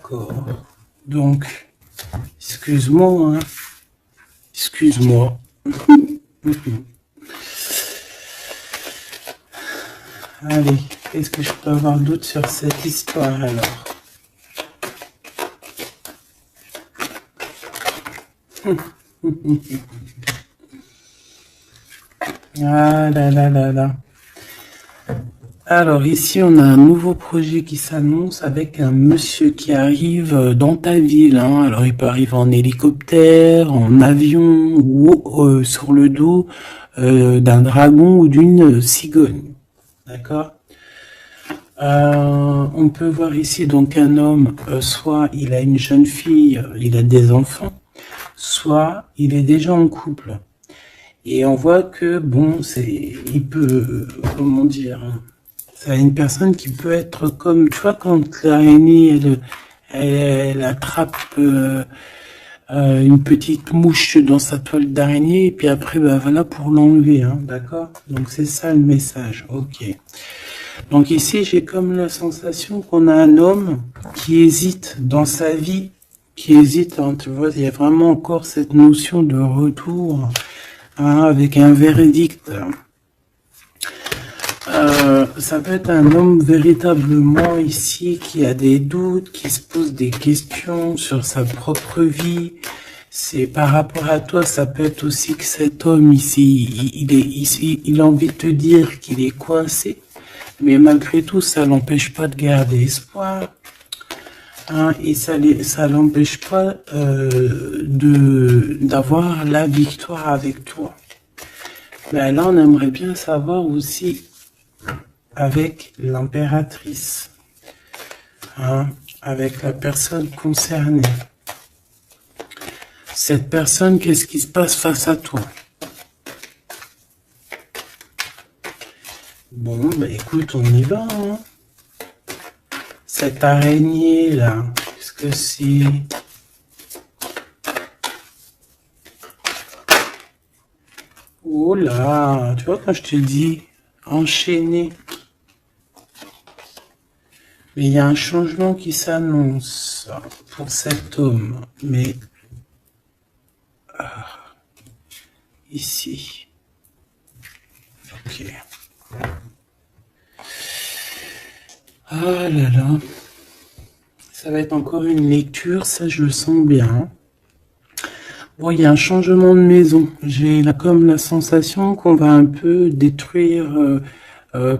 D'accord. Donc, excuse-moi, hein. Excuse-moi. Allez, qu'est-ce que je peux avoir d'autre sur cette histoire alors? Ah là là là là. Alors ici, on a un nouveau projet qui s'annonce avec un monsieur qui arrive dans ta ville, hein. Alors il peut arriver en hélicoptère, en avion ou sur le dos d'un dragon ou d'une cigogne. D'accord? On peut voir ici donc un homme, soit il a une jeune fille, il a des enfants, soit il est déjà en couple. Et on voit que bon, il peut, comment dire, c'est une personne qui peut être comme, tu vois, quand l'araignée, elle attrape une petite mouche dans sa toile d'araignée, et puis après, bah voilà, pour l'enlever, hein, d'accord? Donc c'est ça le message, ok. Donc ici, j'ai comme la sensation qu'on a un homme qui hésite dans sa vie, qui hésite, hein, tu vois, il y a vraiment encore cette notion de retour, hein, avec un verdict. Ça peut être un homme véritablement ici qui a des doutes, qui se pose des questions sur sa propre vie. C'est par rapport à toi, ça peut être aussi que cet homme ici, il a envie de te dire qu'il est coincé, mais malgré tout, ça l'empêche pas de garder espoir. Hein, et ça l'empêche pas d'avoir la victoire avec toi. Ben là, on aimerait bien savoir aussi avec l'impératrice, hein, avec la personne concernée. Cette personne, qu'est-ce qui se passe face à toi? Bon, ben écoute, on y va, hein. Cette araignée là, qu'est-ce que c'est? Oh là, tu vois quand je te dis enchaîné. Mais il y a un changement qui s'annonce pour cet homme. Mais ici. Ok. Ah là là. Ça va être encore une lecture, ça je le sens bien. Bon, il y a un changement de maison. J'ai là comme la sensation qu'on va un peu détruire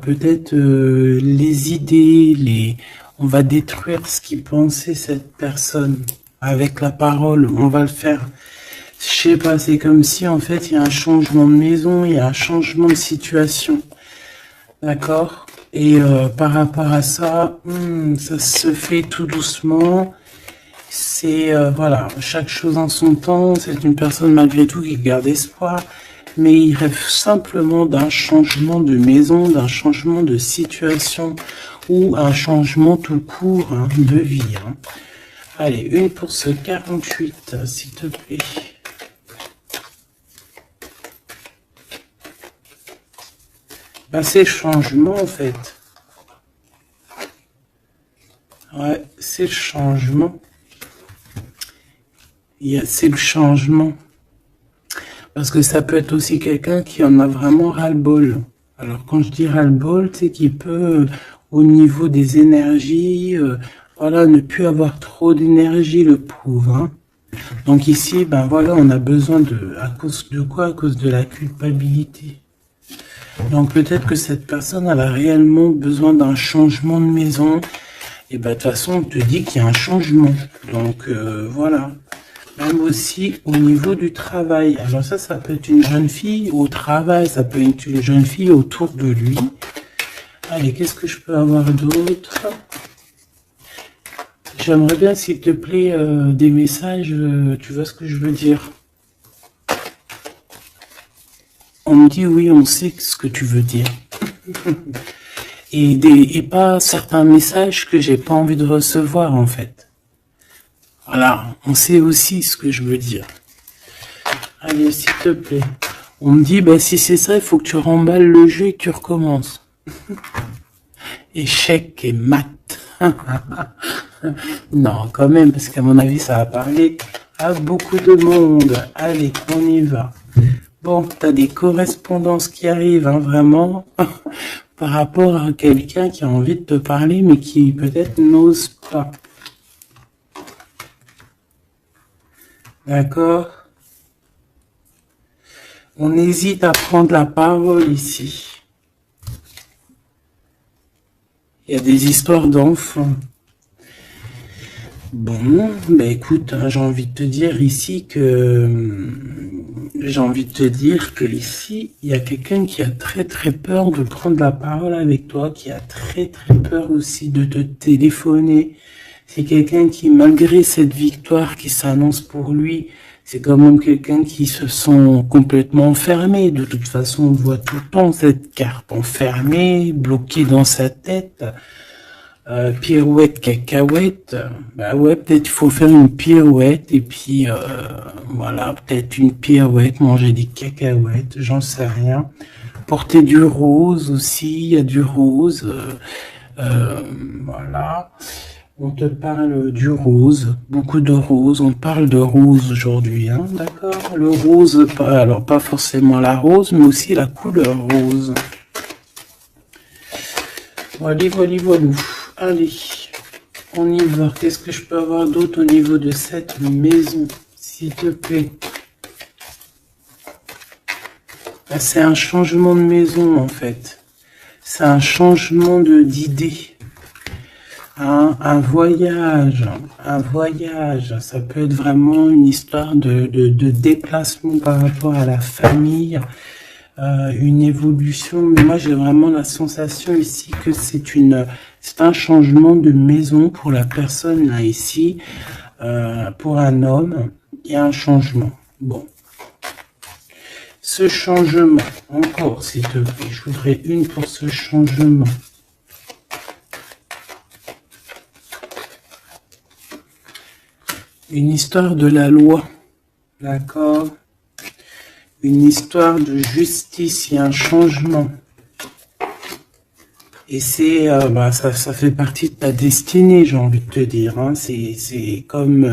peut-être les idées, on va détruire ce qui pensait cette personne avec la parole. On va le faire. Je sais pas, c'est comme si en fait il y a un changement de maison, il y a un changement de situation. D'accord? Et par rapport à ça, ça se fait tout doucement. C'est, voilà, chaque chose en son temps. C'est une personne malgré tout qui garde espoir. Mais il rêve simplement d'un changement de maison, d'un changement de situation ou un changement tout court, hein, de vie. Hein. Allez, une pour ce 48, s'il te plaît. Ben, c'est le changement en fait. Ouais, c'est le changement. C'est le changement. Parce que ça peut être aussi quelqu'un qui en a vraiment ras-le-bol. Alors quand je dis ras-le-bol, c'est qu'il peut, au niveau des énergies, voilà, ne plus avoir trop d'énergie, le pauvre. Hein. Donc ici, ben voilà, on a besoin à cause de quoi? À cause de la culpabilité. Donc peut-être que cette personne, elle a réellement besoin d'un changement de maison. Et ben de toute façon, on te dit qu'il y a un changement. Donc voilà. Même aussi au niveau du travail. Alors ça peut être une jeune fille au travail, ça peut être une jeune fille autour de lui. Allez, qu'est-ce que je peux avoir d'autre? J'aimerais bien, s'il te plaît, des messages, tu vois ce que je veux dire? On me dit oui, on sait ce que tu veux dire. et pas certains messages que j'ai pas envie de recevoir, en fait. Voilà, on sait aussi ce que je veux dire. Allez, s'il te plaît. On me dit, bah, si c'est ça, il faut que tu remballes le jeu et que tu recommences. Échec et mat. Non, quand même, parce qu'à mon avis, ça va parler à beaucoup de monde. Allez, on y va. Bon, t'as des correspondances qui arrivent, hein, vraiment, par rapport à quelqu'un qui a envie de te parler, mais qui peut-être n'ose pas. D'accord? On hésite à prendre la parole ici. Il y a des histoires d'enfants. Bon, ben écoute, hein, j'ai envie de te dire ici ici, il y a quelqu'un qui a très très peur de prendre la parole avec toi, qui a très très peur aussi de te téléphoner. C'est quelqu'un qui, malgré cette victoire qui s'annonce pour lui, c'est quand même quelqu'un qui se sent complètement enfermé. De toute façon, on voit tout le temps cette carte enfermée, bloquée dans sa tête. Pirouette, cacahuète, bah ouais, peut-être il faut faire une pirouette et puis voilà, peut-être une pirouette, manger des cacahuètes, j'en sais rien. Porter du rose aussi, il y a du rose, voilà. On te parle du rose, beaucoup de rose, on parle de rose aujourd'hui, hein, d'accord? Le rose, alors pas forcément la rose, mais aussi la couleur rose. Voilà, voilà, voilà. Allez, on y va. Qu'est-ce que je peux avoir d'autre au niveau de cette maison, s'il te plaît? C'est un changement de maison, en fait. C'est un changement d'idée. Un voyage. Ça peut être vraiment une histoire de déplacement par rapport à la famille. Une évolution, mais moi j'ai vraiment la sensation ici que c'est un changement de maison pour la personne là ici, pour un homme, il y a un changement. Bon, ce changement, encore s'il te plaît, je voudrais une pour ce changement. Une histoire de la loi, d'accord? Une histoire de justice, il y a un changement. Et c'est, ça fait partie de ta destinée, j'ai envie de te dire. Hein. C'est comme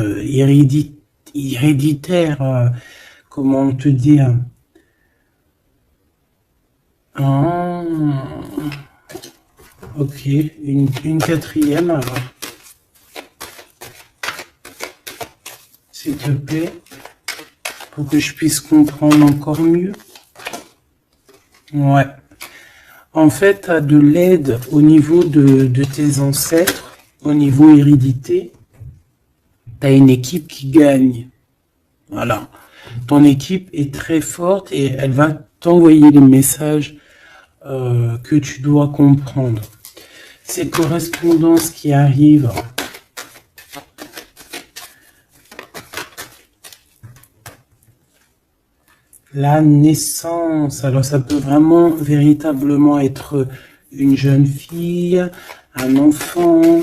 héréditaire, comment te dire. Ah, ok, une quatrième alors. S'il te plaît. Pour que je puisse comprendre encore mieux. Ouais. En fait, tu as de l'aide au niveau de tes ancêtres, au niveau hérédité. Tu as une équipe qui gagne. Voilà. Ton équipe est très forte et elle va t'envoyer les messages que tu dois comprendre. Ces correspondances qui arrivent, la naissance, alors ça peut vraiment véritablement être une jeune fille, un enfant,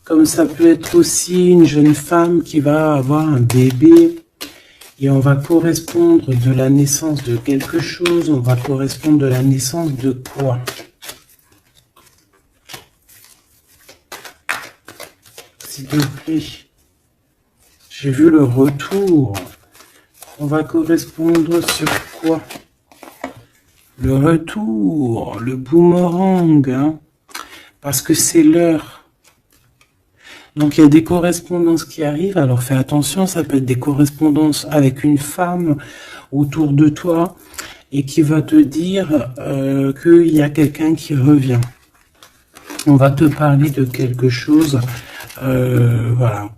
comme ça peut être aussi une jeune femme qui va avoir un bébé, et on va correspondre de la naissance de quelque chose, on va correspondre de la naissance de quoi? S'il te plaît, j'ai vu le retour. On va correspondre sur quoi? Le retour, le boomerang, hein, parce que c'est l'heure. Donc il y a des correspondances qui arrivent, alors fais attention, ça peut être des correspondances avec une femme autour de toi et qui va te dire qu'il y a quelqu'un qui revient. On va te parler de quelque chose, voilà.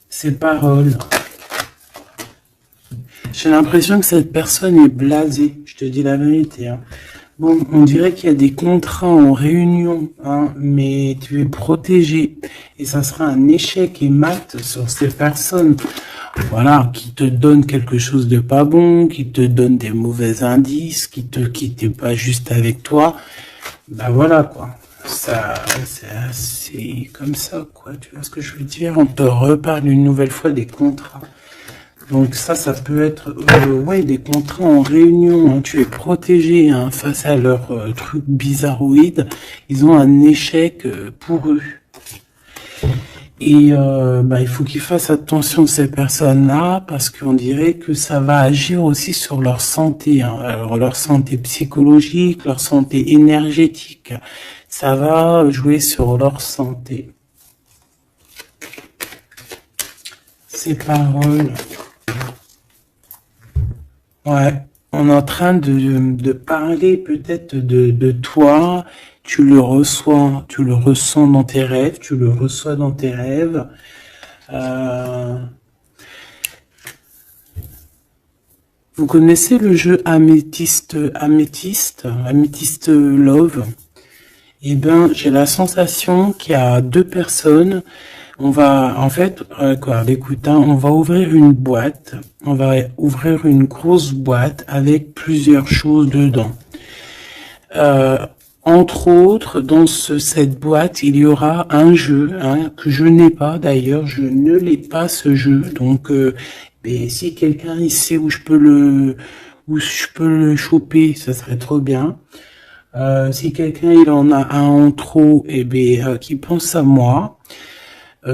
Ces paroles. J'ai l'impression que cette personne est blasée, je te dis la vérité. Hein. Bon, on dirait qu'il y a des contrats en réunion, hein, mais tu es protégé. Et ça sera un échec et mat sur ces personnes, voilà, qui te donnent quelque chose de pas bon, qui te donnent des mauvais indices, qui te quittent pas juste avec toi. Ben voilà, quoi. Ça, c'est comme ça, quoi. Tu vois ce que je veux dire? On te reparle une nouvelle fois des contrats. Donc ça peut être ouais, des contrats en réunion, hein. Tu es protégé hein, face à leurs trucs bizarroïdes. Ils ont un échec pour eux. Et il faut qu'ils fassent attention, ces personnes-là, parce qu'on dirait que ça va agir aussi sur leur santé, hein. Alors, leur santé psychologique, leur santé énergétique. Ça va jouer sur leur santé. Ces paroles. Ouais, on est en train de parler peut-être de toi. Tu le ressens dans tes rêves, tu le reçois dans tes rêves. Vous connaissez le jeu Améthyste Love? Eh ben, j'ai la sensation qu'il y a deux personnes. On va, en fait, écoute, hein, on va ouvrir une boîte. On va ouvrir une grosse boîte avec plusieurs choses dedans. Entre autres, dans cette boîte, il y aura un jeu, hein, que je n'ai pas d'ailleurs, je ne l'ai pas ce jeu. Donc, si quelqu'un il sait où je peux le choper, ça serait trop bien. Si quelqu'un il en a un en trop, qui pense à moi.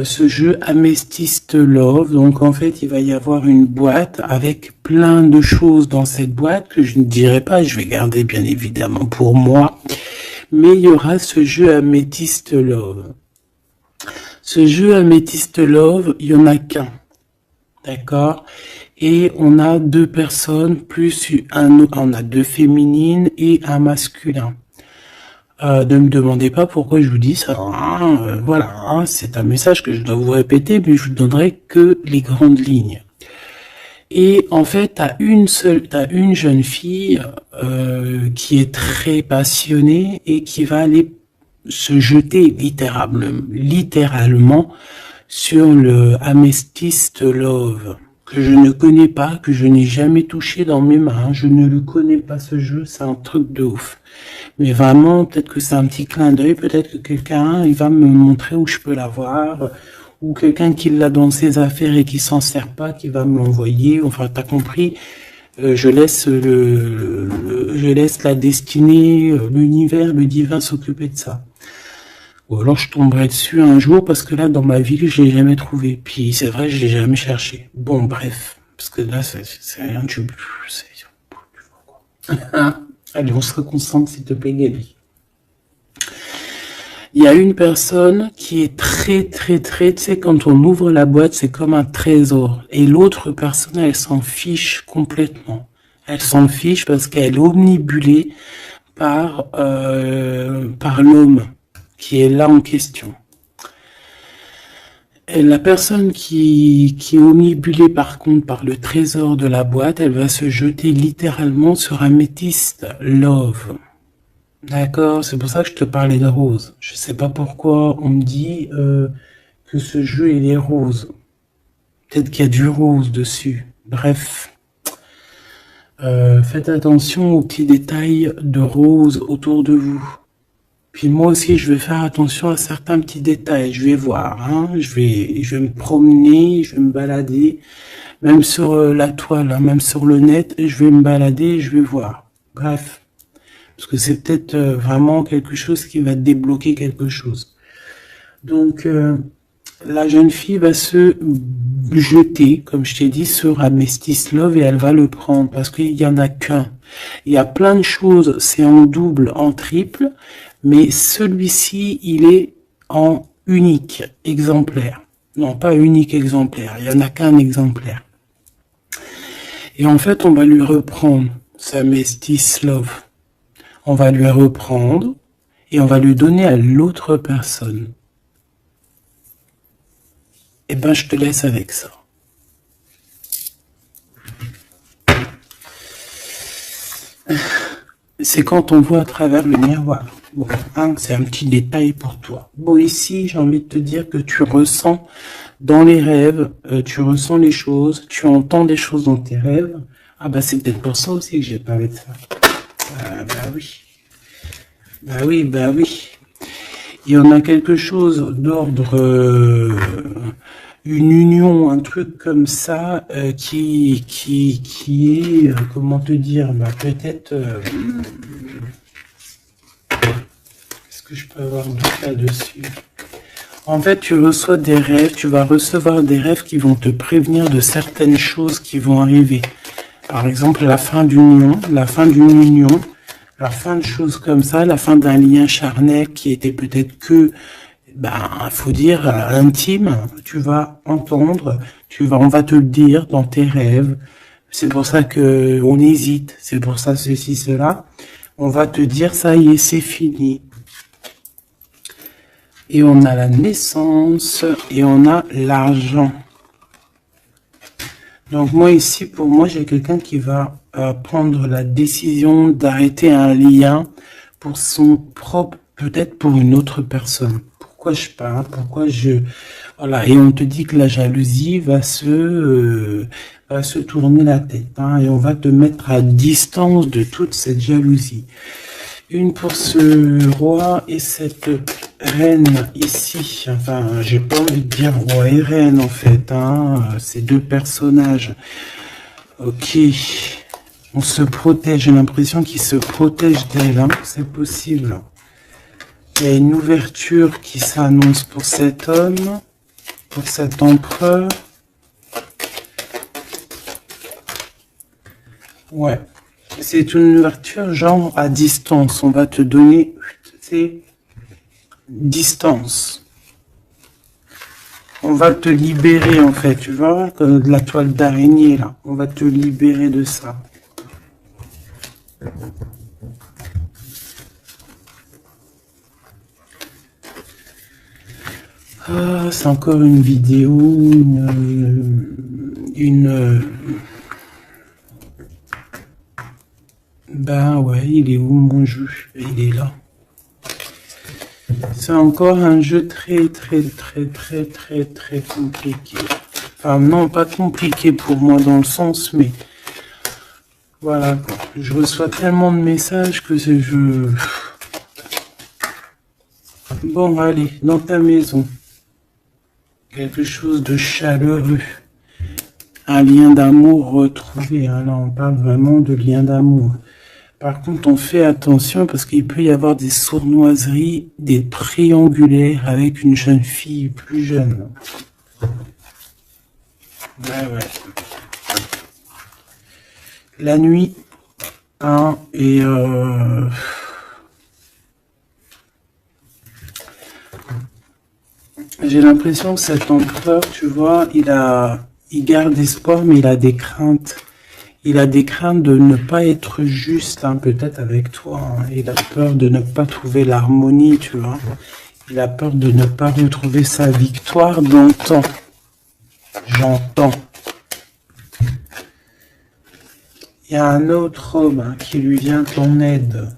Ce jeu Amethyst Love, donc en fait il va y avoir une boîte avec plein de choses dans cette boîte que je ne dirai pas, je vais garder bien évidemment pour moi, mais il y aura ce jeu Amethyst Love. Ce jeu Amethyst Love, il y en a qu'un, d'accord, et on a deux personnes plus on a deux féminines et un masculin. Ne me demandez pas pourquoi je vous dis ça. Voilà, hein, c'est un message que je dois vous répéter, mais je vous donnerai que les grandes lignes. Et en fait, t'as une jeune fille qui est très passionnée et qui va aller se jeter littéralement sur le Amethyst Love, que je ne connais pas, que je n'ai jamais touché dans mes mains. Je ne le connais pas, ce jeu, c'est un truc de ouf. Mais vraiment, peut-être que c'est un petit clin d'œil, peut-être que quelqu'un, il va me montrer où je peux l'avoir, ou quelqu'un qui l'a dans ses affaires et qui s'en sert pas, qui va me l'envoyer. Enfin, t'as compris. Je laisse la destinée, l'univers, le divin s'occuper de ça. Ou alors je tomberai dessus un jour, parce que là, dans ma vie, je l'ai jamais trouvé. Puis c'est vrai, je l'ai jamais cherché. Bon, bref. Parce que là, c'est rien de... Allez, on se reconcentre, s'il te plaît, Gabi. Il y a une personne qui est très, tu sais, quand on ouvre la boîte, c'est comme un trésor. Et l'autre personne, elle s'en fiche complètement. Elle s'en fiche parce qu'elle est omnibulée par l'homme qui est là en question. Et la personne qui est omnibulée par contre par le trésor de la boîte, elle va se jeter littéralement sur Amethyst Love. D'accord, c'est pour ça que je te parlais de rose. Je sais pas pourquoi on me dit que ce jeu il est rose. Peut-être qu'il y a du rose dessus. Bref. Faites attention aux petits détails de rose autour de vous. Puis moi aussi, je vais faire attention à certains petits détails. Je vais voir, hein. Je vais me promener, je vais me balader, même sur la toile, hein, même sur le net, je vais me balader, et je vais voir. Bref, parce que c'est peut-être vraiment quelque chose qui va débloquer quelque chose. Donc, la jeune fille va se jeter, comme je t'ai dit, sur Amethyst Love et elle va le prendre parce qu'il y en a qu'un. Il y a plein de choses, c'est en double, en triple, mais celui-ci, il est en unique exemplaire. Non, pas unique exemplaire, il n'y en a qu'un exemplaire. Et en fait, on va lui reprendre sa Amethyst Love. On va lui reprendre et on va lui donner à l'autre personne. Eh ben, je te laisse avec ça. C'est quand on voit à travers le miroir. Bon, hein, c'est un petit détail pour toi. Bon, ici, j'ai envie de te dire que tu ressens dans les rêves, tu ressens les choses, tu entends des choses dans tes rêves. Ah bah c'est peut-être pour ça aussi que j'ai parlé de ça. Bah oui. Bah oui, bah oui. Il y en a quelque chose d'ordre... une union, un truc comme ça, qui est, comment te dire, bah peut-être, qu'est-ce que je peux avoir d'autre là-dessus? En fait, tu reçois des rêves, tu vas recevoir des rêves qui vont te prévenir de certaines choses qui vont arriver. Par exemple, la fin d'une union, la fin de choses comme ça, la fin d'un lien charnel qui était peut-être que, faut dire, intime. Tu vas entendre, on va te le dire dans tes rêves. C'est pour ça que on hésite, c'est pour ça ceci, cela. On va te dire, ça y est, c'est fini. Et on a la naissance et on a l'argent. Donc moi ici, pour moi, j'ai quelqu'un qui va prendre la décision d'arrêter un lien pour son propre, peut-être pour une autre personne. Pourquoi je parle, voilà. Et on te dit que la jalousie va se tourner la tête, hein, et on va te mettre à distance de toute cette jalousie. Une pour ce roi et cette reine ici. Enfin, j'ai pas envie de dire roi et reine en fait, hein. Ces deux personnages. Ok. On se protège. J'ai l'impression qu'ils se protègent d'elle, hein. C'est possible. Il y a une ouverture qui s'annonce pour cet homme, pour cet empereur. Ouais. C'est une ouverture genre à distance. On va te donner, c'est distance. On va te libérer en fait, tu vois, comme de la toile d'araignée là. On va te libérer de ça. Ah, c'est encore une vidéo, Ben ouais, il est où mon jeu? Il est là. C'est encore un jeu très compliqué. Enfin non, pas compliqué pour moi dans le sens, mais voilà quoi. Je reçois tellement de messages que c'est je... Bon allez, dans ta maison. Quelque chose de chaleureux. Un lien d'amour retrouvé. Hein. Là on parle vraiment de lien d'amour. Par contre, on fait attention parce qu'il peut y avoir des sournoiseries, des triangulaires avec une jeune fille plus jeune. Ouais. La nuit, hein, et j'ai l'impression que cet empereur, tu vois, il garde espoir, mais il a des craintes. Il a des craintes de ne pas être juste, hein, peut-être avec toi. Hein. Il a peur de ne pas trouver l'harmonie, tu vois. Il a peur de ne pas retrouver sa victoire dans le temps. J'entends. Il y a un autre homme, hein, qui lui vient en aide.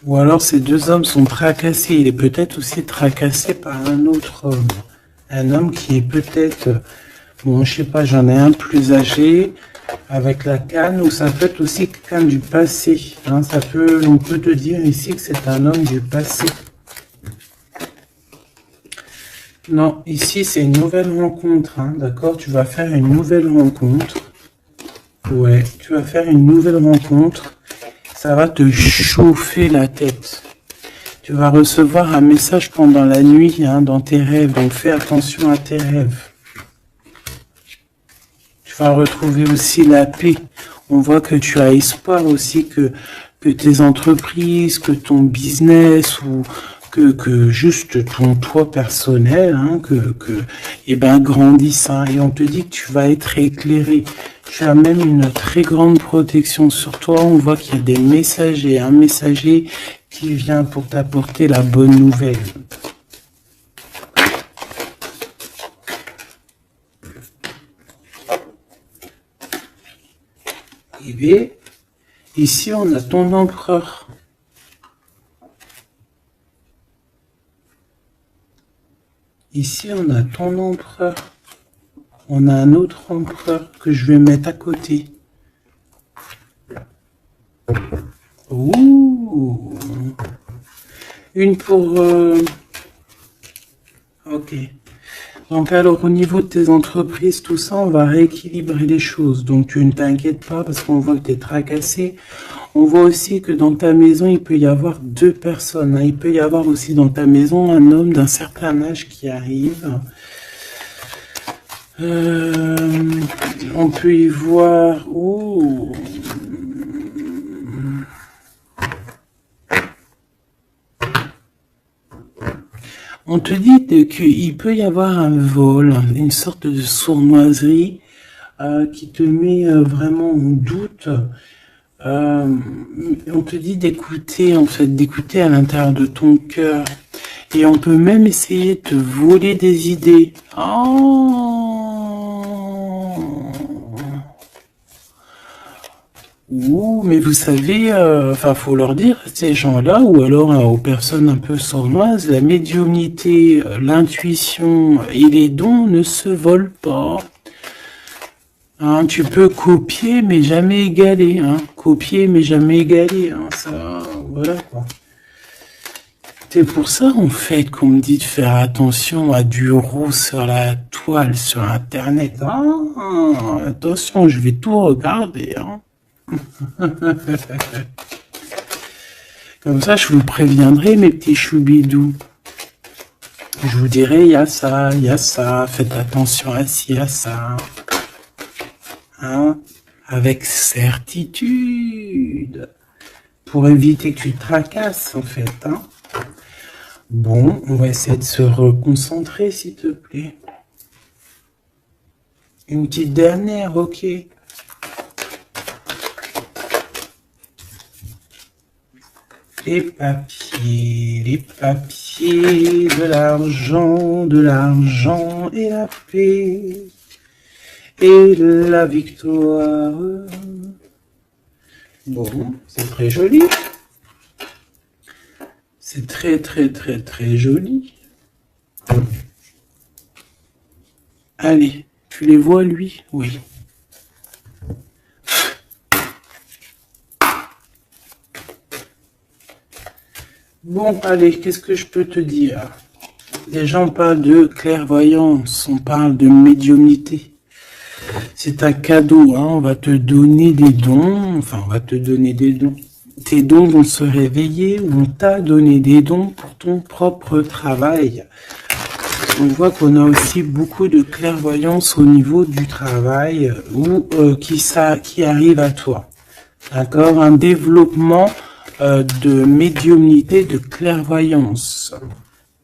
Ou alors ces deux hommes sont tracassés. Il est peut-être aussi tracassé par un autre homme. Un homme qui est peut-être... Bon, je sais pas, j'en ai un plus âgé, avec la canne, ou ça peut être aussi quelqu'un du passé. Hein, on peut te dire ici que c'est un homme du passé. Non, ici c'est une nouvelle rencontre, hein, d'accord? Tu vas faire une nouvelle rencontre. Ouais, tu vas faire une nouvelle rencontre. Ça va te chauffer la tête. Tu vas recevoir un message pendant la nuit, hein, dans tes rêves, donc fais attention à tes rêves. Tu vas retrouver aussi la paix. On voit que tu as espoir aussi que tes entreprises, que ton business ou que juste ton toi personnel, hein, grandisse. Hein, et on te dit que tu vas être éclairé. Tu as même une très grande protection sur toi. On voit qu'il y a des messagers, un messager qui vient pour t'apporter la bonne nouvelle. Et bien, ici on a ton empereur. Ici on a ton empereur. On a un autre empereur que je vais mettre à côté. Ouh. Une pour... Ok. Donc alors au niveau de tes entreprises, tout ça, on va rééquilibrer les choses. Donc tu ne t'inquiètes pas parce qu'on voit que tu es tracassé. On voit aussi que dans ta maison, il peut y avoir deux personnes. Il peut y avoir aussi dans ta maison un homme d'un certain âge qui arrive. On peut y voir... Oh. On te dit qu'il peut y avoir un vol, une sorte de sournoiserie qui te met vraiment en doute. On te dit d'écouter, en fait, d'écouter à l'intérieur de ton cœur. Et on peut même essayer de te voler des idées. Oh. Ouh, mais vous savez, enfin, faut leur dire, ces gens-là, ou alors aux personnes un peu sournoises, la médiumnité, l'intuition et les dons ne se volent pas. Hein, tu peux copier, mais jamais égaler. Hein. Copier, mais jamais égaler. Hein. Ça, voilà quoi. C'est pour ça, en fait, qu'on me dit de faire attention à du roux sur la toile, sur Internet. Ah, attention, je vais tout regarder. Hein. Comme ça, je vous préviendrai, mes petits choubidous. Je vous dirai, il y a ça, faites attention à ci, à ça. Hein, avec certitude. Pour éviter que tu te tracasses, en fait. Hein. Bon, on va essayer de se reconcentrer, s'il te plaît. Une petite dernière, ok. Les papiers, de l'argent et la paix et la victoire. Bon, c'est très joli. C'est très, très, très, très joli. Allez, tu les vois, lui? Oui. Bon, allez, qu'est-ce que je peux te dire? Déjà, on parle de clairvoyance, on parle de médiumnité. C'est un cadeau, hein, on va te donner des dons, enfin, on va te donner des dons. Tes dons vont se réveiller, on t'a donné des dons pour ton propre travail. On voit qu'on a aussi beaucoup de clairvoyance au niveau du travail ou qui arrive à toi. D'accord? Un développement de médiumnité, de clairvoyance.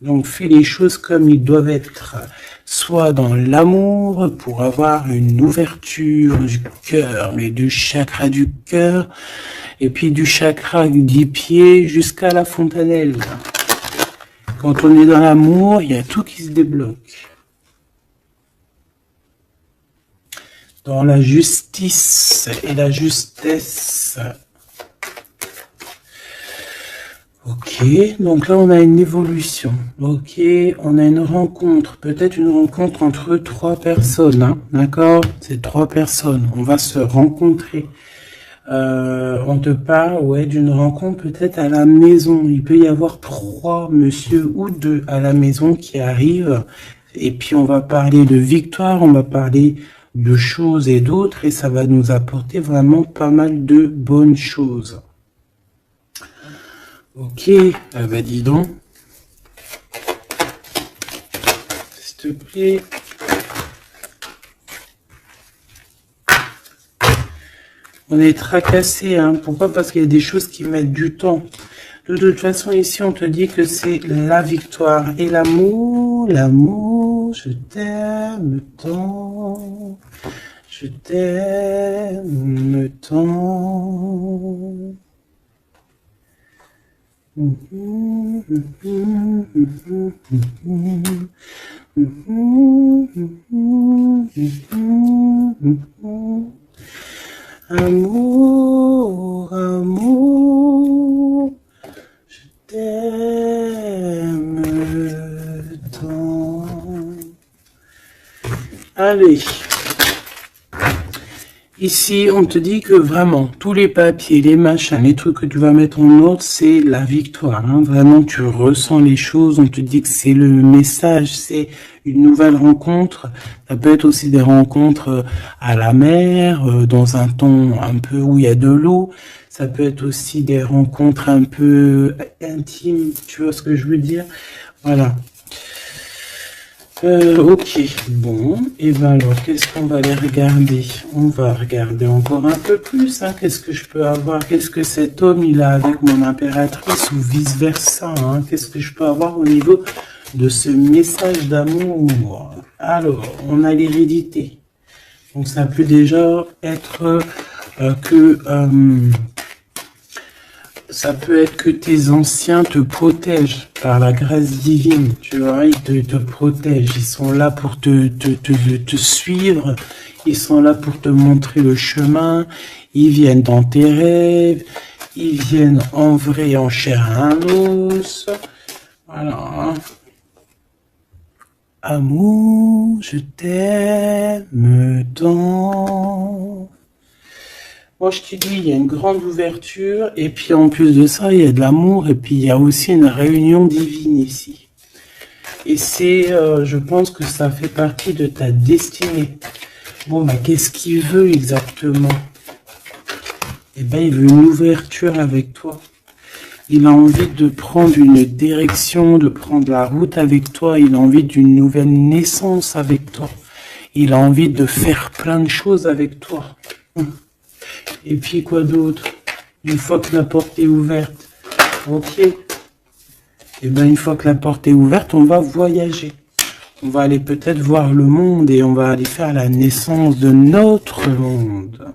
Donc fais les choses comme ils doivent être. Soit dans l'amour, pour avoir une ouverture du cœur, mais du chakra du cœur, et puis du chakra du pied jusqu'à la fontanelle. Quand on est dans l'amour, il y a tout qui se débloque. Dans la justice et la justesse. Ok, donc là on a une évolution. Ok, on a une rencontre, peut-être une rencontre entre trois personnes, hein, d'accord? C'est trois personnes, on va se rencontrer. On te parle, ouais, d'une rencontre peut-être à la maison. Il peut y avoir trois monsieur ou deux à la maison qui arrivent. Et puis on va parler de victoire, on va parler de choses et d'autres, et ça va nous apporter vraiment pas mal de bonnes choses. Ok, bah dis donc. S'il te plaît. On est tracassé, hein. Pourquoi? Parce qu'il y a des choses qui mettent du temps. De toute façon, ici, on te dit que c'est la victoire et l'amour. L'amour, je t'aime tant. Je t'aime tant. Amour, amour, je t'aime tant. Allez. Ici, on te dit que vraiment, tous les papiers, les machins, les trucs que tu vas mettre en ordre, c'est la victoire. Hein. Vraiment, tu ressens les choses. On te dit que c'est le message, c'est une nouvelle rencontre. Ça peut être aussi des rencontres à la mer, dans un ton un peu où il y a de l'eau. Ça peut être aussi des rencontres un peu intimes. Tu vois ce que je veux dire? Voilà. Ok, bon, et ben alors, qu'est-ce qu'on va aller regarder? On va regarder encore un peu plus, hein. Qu'est-ce que je peux avoir? Qu'est-ce que cet homme, il a avec mon impératrice ou vice-versa, hein? Qu'est-ce que je peux avoir au niveau de ce message d'amour? Alors, on a l'hérédité. Donc, ça peut déjà être ça peut être que tes anciens te protègent par la grâce divine, tu vois, ils te protègent, ils sont là pour te suivre, ils sont là pour te montrer le chemin, ils viennent dans tes rêves, ils viennent en vrai, en chair et en os, voilà. Amour, je t'aime tant. Moi, je te dis, il y a une grande ouverture, et puis en plus de ça, il y a de l'amour, et puis il y a aussi une réunion divine ici. Et c'est, je pense que ça fait partie de ta destinée. Bon, bah, qu'est-ce qu'il veut exactement? Eh ben, il veut une ouverture avec toi. Il a envie de prendre une direction, de prendre la route avec toi. Il a envie d'une nouvelle naissance avec toi. Il a envie de faire plein de choses avec toi. Et puis quoi d'autre? Une fois que la porte est ouverte, ok. Et bien une fois que la porte est ouverte, on va voyager. On va aller peut-être voir le monde et on va aller faire la naissance de notre monde.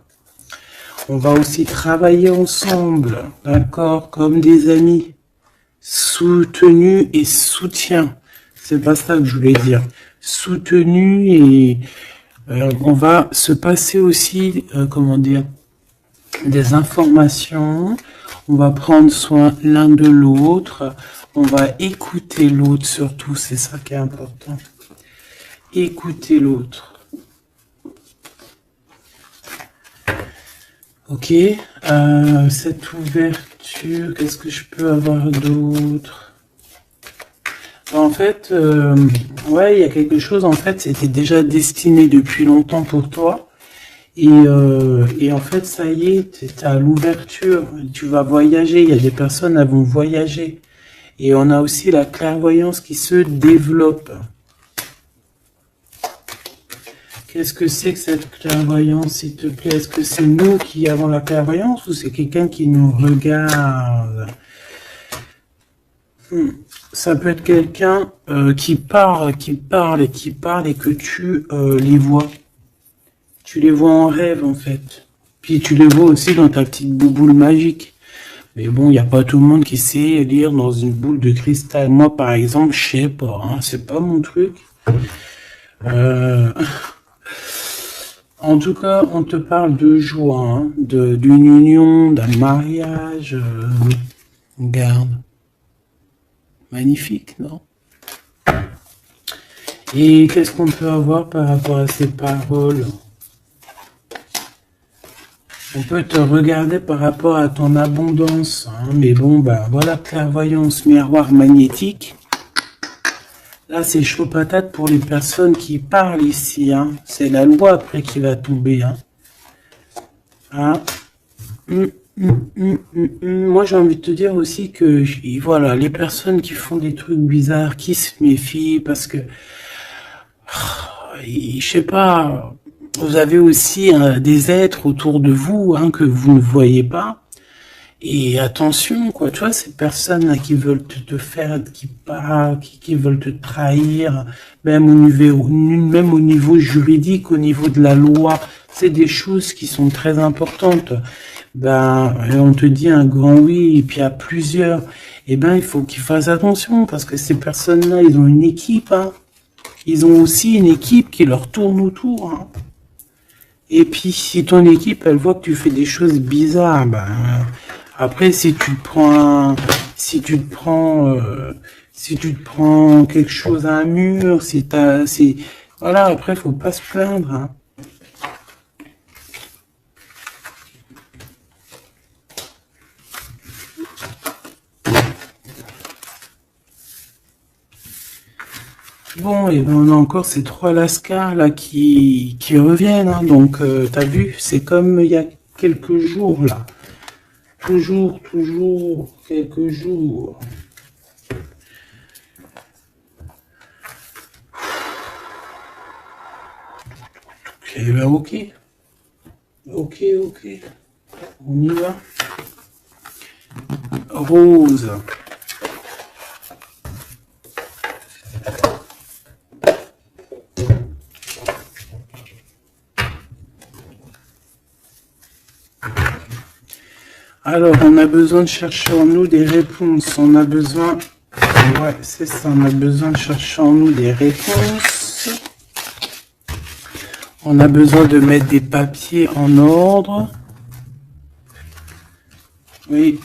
On va aussi travailler ensemble, d'accord, comme des amis, soutenus et soutien. C'est pas ça que je voulais dire. Soutenus et on va se passer aussi, comment dire, des informations, on va prendre soin l'un de l'autre, on va écouter l'autre surtout, c'est ça qui est important. Écouter l'autre. Ok, cette ouverture, qu'est-ce que je peux avoir d'autre? En fait, ouais, il y a quelque chose, en fait, c'était déjà destiné depuis longtemps pour toi. Et en fait, ça y est, tu es à l'ouverture, tu vas voyager, il y a des personnes qui vont voyager. Et on a aussi la clairvoyance qui se développe. Qu'est-ce que c'est que cette clairvoyance, s'il te plaît? Est-ce que c'est nous qui avons la clairvoyance ou c'est quelqu'un qui nous regarde? Ça peut être quelqu'un qui parle et que tu les vois. Tu les vois en rêve, en fait. Puis tu les vois aussi dans ta petite bouboule magique. Mais bon, il n'y a pas tout le monde qui sait lire dans une boule de cristal. Moi, par exemple, je sais pas. Hein, c'est pas mon truc. En tout cas, on te parle de joie, hein, d'une union, d'un mariage. Regarde. Magnifique, non? Et qu'est-ce qu'on peut avoir par rapport à ces paroles? On peut te regarder par rapport à ton abondance, hein, mais bon, bah voilà, clairvoyance, miroir magnétique. Là, c'est chaud patate pour les personnes qui parlent ici, hein. C'est la loi après qui va tomber, hein. Ah. Moi, j'ai envie de te dire aussi que, voilà, les personnes qui font des trucs bizarres, qui se méfient, parce que, je sais pas, vous avez aussi des êtres autour de vous, hein, que vous ne voyez pas. Et attention, quoi, tu vois, ces personnes-là qui veulent te faire, qui veulent te trahir, même au niveau juridique, au niveau de la loi, c'est des choses qui sont très importantes. Ben, on te dit un grand oui, et puis à plusieurs, eh ben, il faut qu'ils fassent attention, parce que ces personnes-là, ils ont une équipe, hein. Ils ont aussi une équipe qui leur tourne autour, hein. Et puis, si ton équipe, elle voit que tu fais des choses bizarres, ben, après, si tu te prends quelque chose à un mur, voilà, après, faut pas se plaindre, hein. Bon, et ben on a encore ces 3 lascars là qui reviennent, hein. Donc t'as vu, c'est comme il y a quelques jours là. Toujours quelques jours. Eh ben ok. Ok. On y va. Rose. Alors, on a besoin de chercher en nous des réponses. On a besoin... Ouais, c'est ça. On a besoin de chercher en nous des réponses. On a besoin de mettre des papiers en ordre. Oui,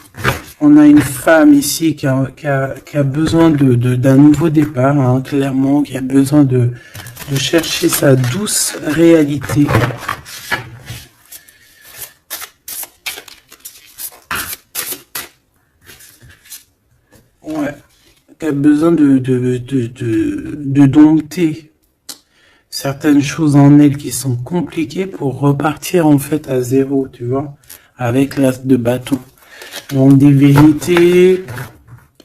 on a une femme ici qui a besoin d'un nouveau départ, hein, clairement, qui a besoin de chercher sa douce réalité. Ouais, qui a besoin de dompter certaines choses en elle qui sont compliquées pour repartir en fait à zéro, tu vois, avec l'as de bâton. Donc des vérités,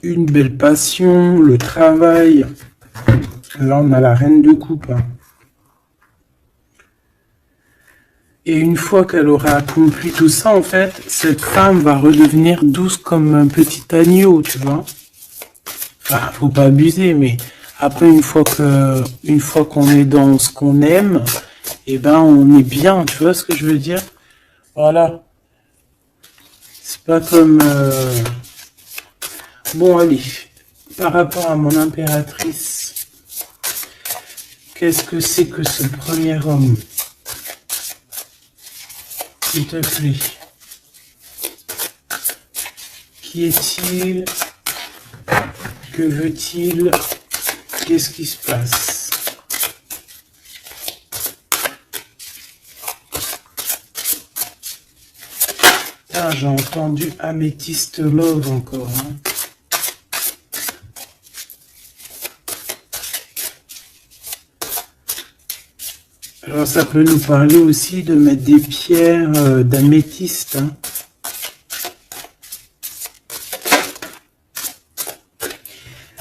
une belle passion, le travail. Là on a la reine de coupe. Hein. Et une fois qu'elle aura accompli tout ça, en fait, cette femme va redevenir douce comme un petit agneau, tu vois. Enfin, faut pas abuser, mais après une fois qu'on est dans ce qu'on aime, eh ben on est bien, tu vois ce que je veux dire? Voilà. C'est pas comme bon allez, par rapport à mon impératrice, qu'est-ce que c'est que ce premier homme? S'il te plaît. Qui est-il? Que veut-il? Qu'est-ce qui se passe? Ah, j'ai entendu Amethyst Love encore. Hein. Alors ça peut nous parler aussi de mettre des pierres d'améthyste. Hein.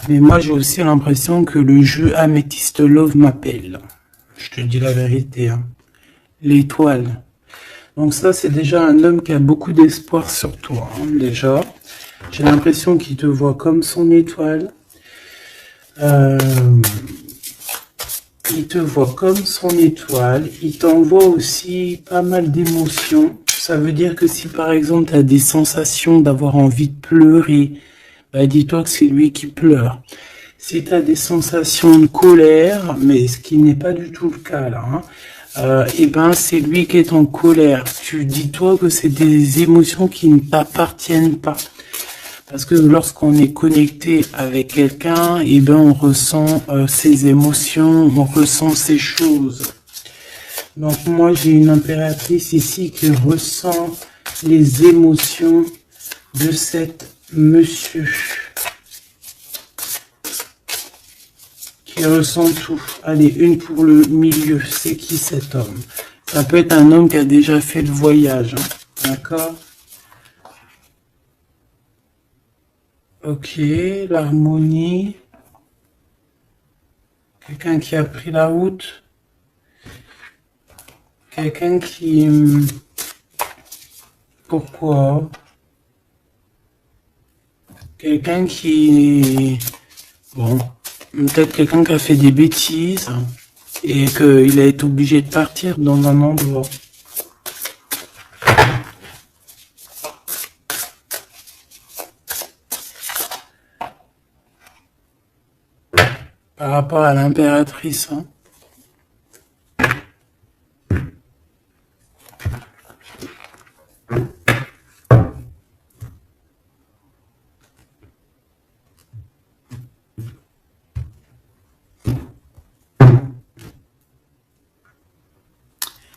Mais moi j'ai aussi l'impression que le jeu Amethyst Love m'appelle. Je te dis la vérité. Hein. L'étoile. Donc ça c'est déjà un homme qui a beaucoup d'espoir sur toi. Hein, déjà. J'ai l'impression qu'il te voit comme son étoile. Il te voit comme son étoile. Il t'envoie aussi pas mal d'émotions. Ça veut dire que si par exemple tu as des sensations d'avoir envie de pleurer, bah dis-toi que c'est lui qui pleure. Si tu as des sensations de colère, mais ce qui n'est pas du tout le cas là, hein, et ben c'est lui qui est en colère. Tu dis-toi que c'est des émotions qui ne t'appartiennent pas. Parce que lorsqu'on est connecté avec quelqu'un, et ben on ressent ses émotions, on ressent ses choses. Donc moi j'ai une impératrice ici qui ressent les émotions de cet monsieur. Qui ressent tout. Allez, une pour le milieu. C'est qui cet homme? Ça peut être un homme qui a déjà fait le voyage. Hein. D'accord? Ok, l'harmonie. Quelqu'un qui a pris la route. Quelqu'un qui... Pourquoi? Quelqu'un qui... Bon, peut-être quelqu'un qui a fait des bêtises et qu'il a été obligé de partir dans un endroit. Par rapport à l'impératrice, hein.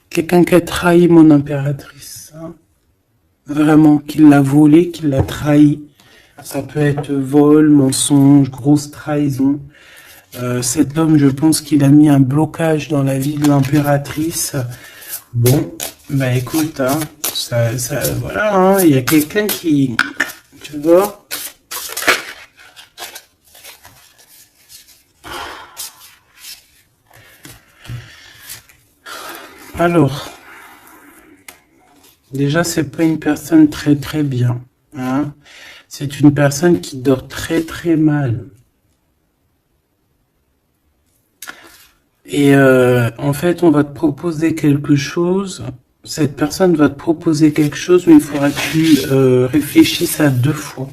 Quelqu'un qui a trahi mon impératrice. Hein. Vraiment, qui l'a volé, qui l'a trahi. Ça peut être vol, mensonge, grosse trahison. Cet homme, je pense qu'il a mis un blocage dans la vie de l'impératrice. Bon, bah écoute, hein, voilà, hein, il y a quelqu'un qui, tu vois. Alors, déjà, c'est pas une personne très très bien, hein. C'est une personne qui dort très très mal. Et en fait, on va te proposer quelque chose. Cette personne va te proposer quelque chose, mais il faudra que tu réfléchisses à 2 fois.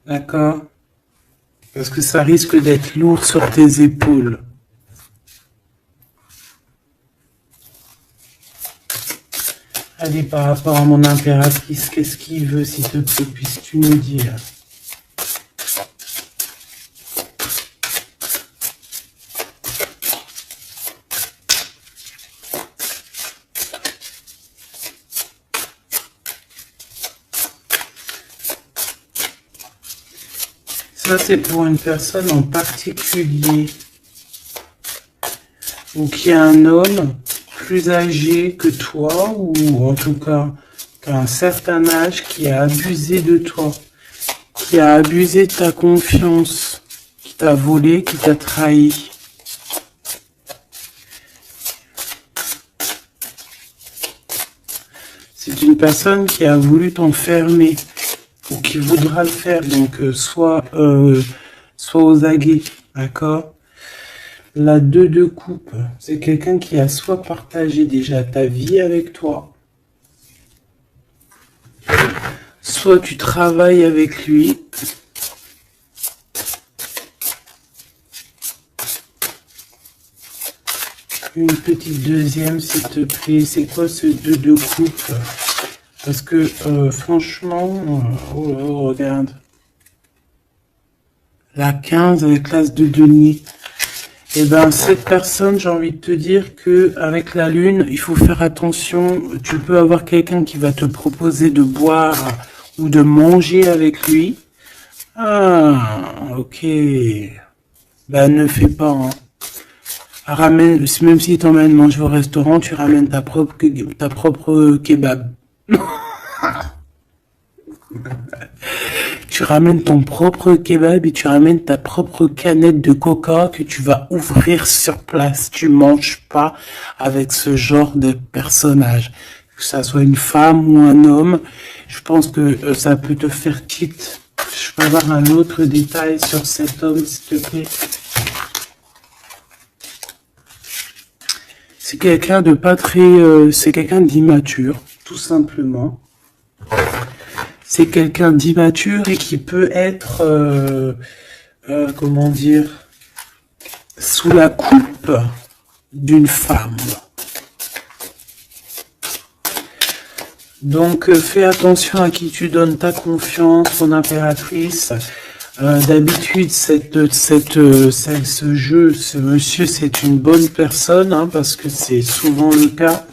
D'accord? Parce que ça risque d'être lourd sur tes épaules. Allez, par rapport à mon impératrice, qu'est-ce qu'il veut, s'il te plaît, puisses-tu nous dire? Ça, c'est pour une personne en particulier, ou qui est un homme plus âgé que toi, ou en tout cas qu'à un certain âge, qui a abusé de toi, qui a abusé de ta confiance, qui t'a volé, qui t'a trahi. C'est une personne qui a voulu t'enfermer, ou qui voudra le faire, donc soit aux aguets, d'accord? La 2 de coupe, c'est quelqu'un qui a soit partagé déjà ta vie avec toi, soit tu travailles avec lui, une petite deuxième s'il te plaît. C'est quoi ce 2 de coupe? Parce que franchement, oh, regarde, la 15 avec l'as de denier. Et ben cette personne, j'ai envie de te dire que avec la lune, il faut faire attention. Tu peux avoir quelqu'un qui va te proposer de boire ou de manger avec lui. Ah, ok. Ben ne fais pas. Hein. Ramène, même si t'emmènes manger au restaurant, tu ramènes ta propre kebab. Tu ramènes ton propre kebab et tu ramènes ta propre canette de coca que tu vas ouvrir sur place. Tu manges pas avec ce genre de personnage. Que ça soit une femme ou un homme, je pense que ça peut te faire quitte. Je peux avoir un autre détail sur cet homme, s'il te plaît. C'est quelqu'un de pas très... c'est quelqu'un d'immature, tout simplement. C'est quelqu'un d'immature et qui peut être, comment dire, sous la coupe d'une femme. Donc, fais attention à qui tu donnes ta confiance, ton impératrice. D'habitude, ce monsieur, c'est une bonne personne, hein, parce que c'est souvent le cas.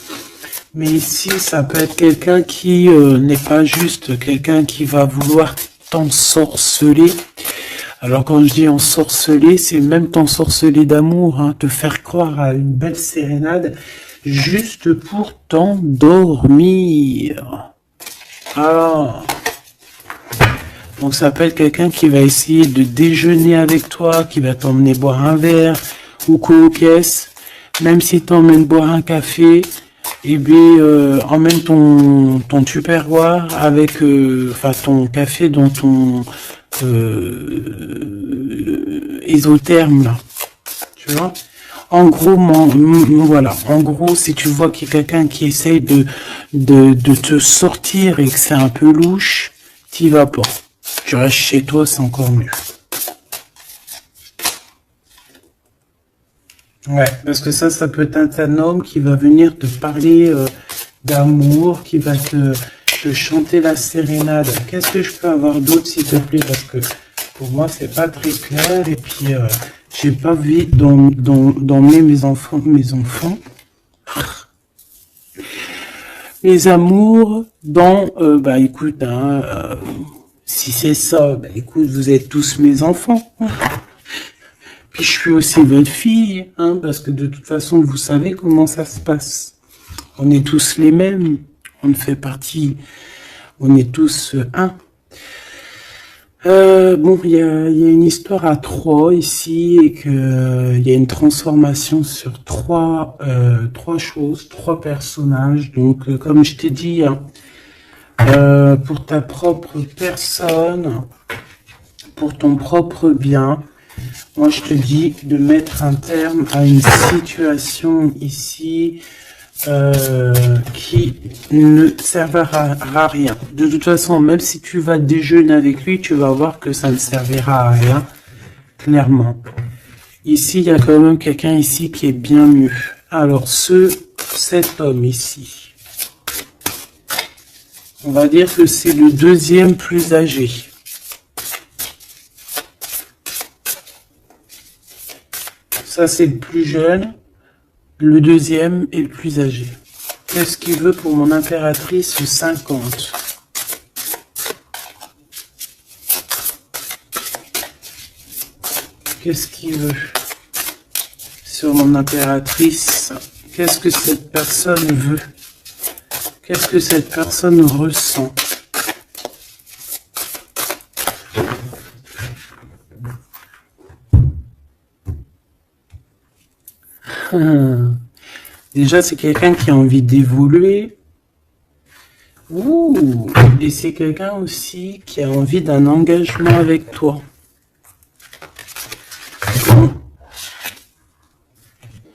Mais ici, ça peut être quelqu'un qui n'est pas juste quelqu'un qui va vouloir t'ensorceler. Alors quand je dis ensorceler, c'est même t'ensorceler d'amour, hein, te faire croire à une belle sérénade juste pour t'endormir. Alors, donc ça peut être quelqu'un qui va essayer de déjeuner avec toi, qui va t'emmener boire un verre ou cocaisse, même si t'emmènes boire un café. Et bien, emmène ton tupperware avec, ton café dans ton isotherme là, tu vois. En gros, voilà. En gros, si tu vois qu'il y a quelqu'un qui essaye de te sortir et que c'est un peu louche, t'y vas pas. Tu restes chez toi, c'est encore mieux. Ouais, parce que ça peut être un homme qui va venir te parler d'amour, qui va te chanter la sérénade. Qu'est-ce que je peux avoir d'autre, s'il te plaît? Parce que pour moi, c'est pas très clair. Et puis, j'ai pas envie d'emmener mes enfants. Mes amours dans... écoute, hein, si c'est ça, écoute, vous êtes tous mes enfants. Puis je suis aussi votre fille, hein, parce que de toute façon, vous savez comment ça se passe. On est tous les mêmes, on fait partie, on est tous un. Bon, il y a une histoire à trois ici et que il y a une transformation sur trois choses, trois personnages. Donc, comme je t'ai dit, hein, pour ta propre personne, pour ton propre bien, moi je te dis de mettre un terme à une situation ici qui ne servira à rien. De toute façon, même si tu vas déjeuner avec lui, tu vas voir que ça ne servira à rien, clairement. Ici, il y a quand même quelqu'un ici qui est bien mieux. Alors, cet homme ici, on va dire que c'est le deuxième plus âgé. Ça, c'est le plus jeune. Le deuxième est le plus âgé. Qu'est-ce qu'il veut pour mon impératrice 50? Qu'est-ce qu'il veut sur mon impératrice? Qu'est-ce que cette personne veut? Qu'est-ce que cette personne ressent? Déjà, c'est quelqu'un qui a envie d'évoluer. Ouh. Et c'est quelqu'un aussi qui a envie d'un engagement avec toi.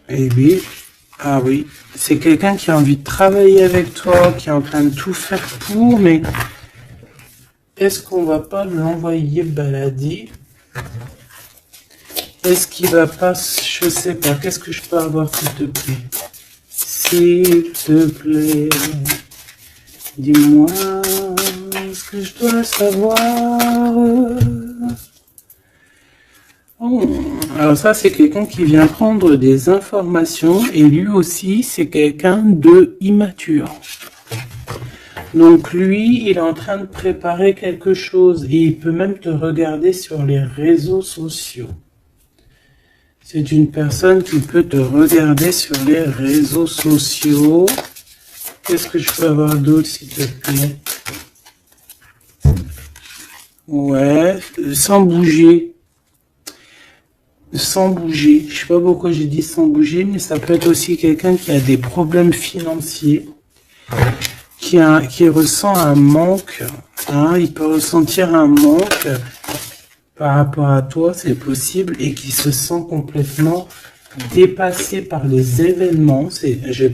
Et oui, ah oui, c'est quelqu'un qui a envie de travailler avec toi, qui est en train de tout faire pour, mais est-ce qu'on va pas l'envoyer balader? Est-ce qu'il va pas, je sais pas, qu'est-ce que je peux avoir s'il te plaît? S'il te plaît, dis-moi ce que je dois savoir. Oh. Alors ça, c'est quelqu'un qui vient prendre des informations et lui aussi, c'est quelqu'un de immature. Donc lui, il est en train de préparer quelque chose et il peut même te regarder sur les réseaux sociaux. C'est une personne qui peut te regarder sur les réseaux sociaux. Qu'est-ce que je peux avoir d'autre, s'il te plaît? Ouais, sans bouger. Sans bouger. Je sais pas pourquoi j'ai dit sans bouger, mais ça peut être aussi quelqu'un qui a des problèmes financiers, qui ressent un manque. Hein, il peut ressentir un manque par rapport à toi, c'est possible, et qui se sent complètement dépassé par les événements. J'ai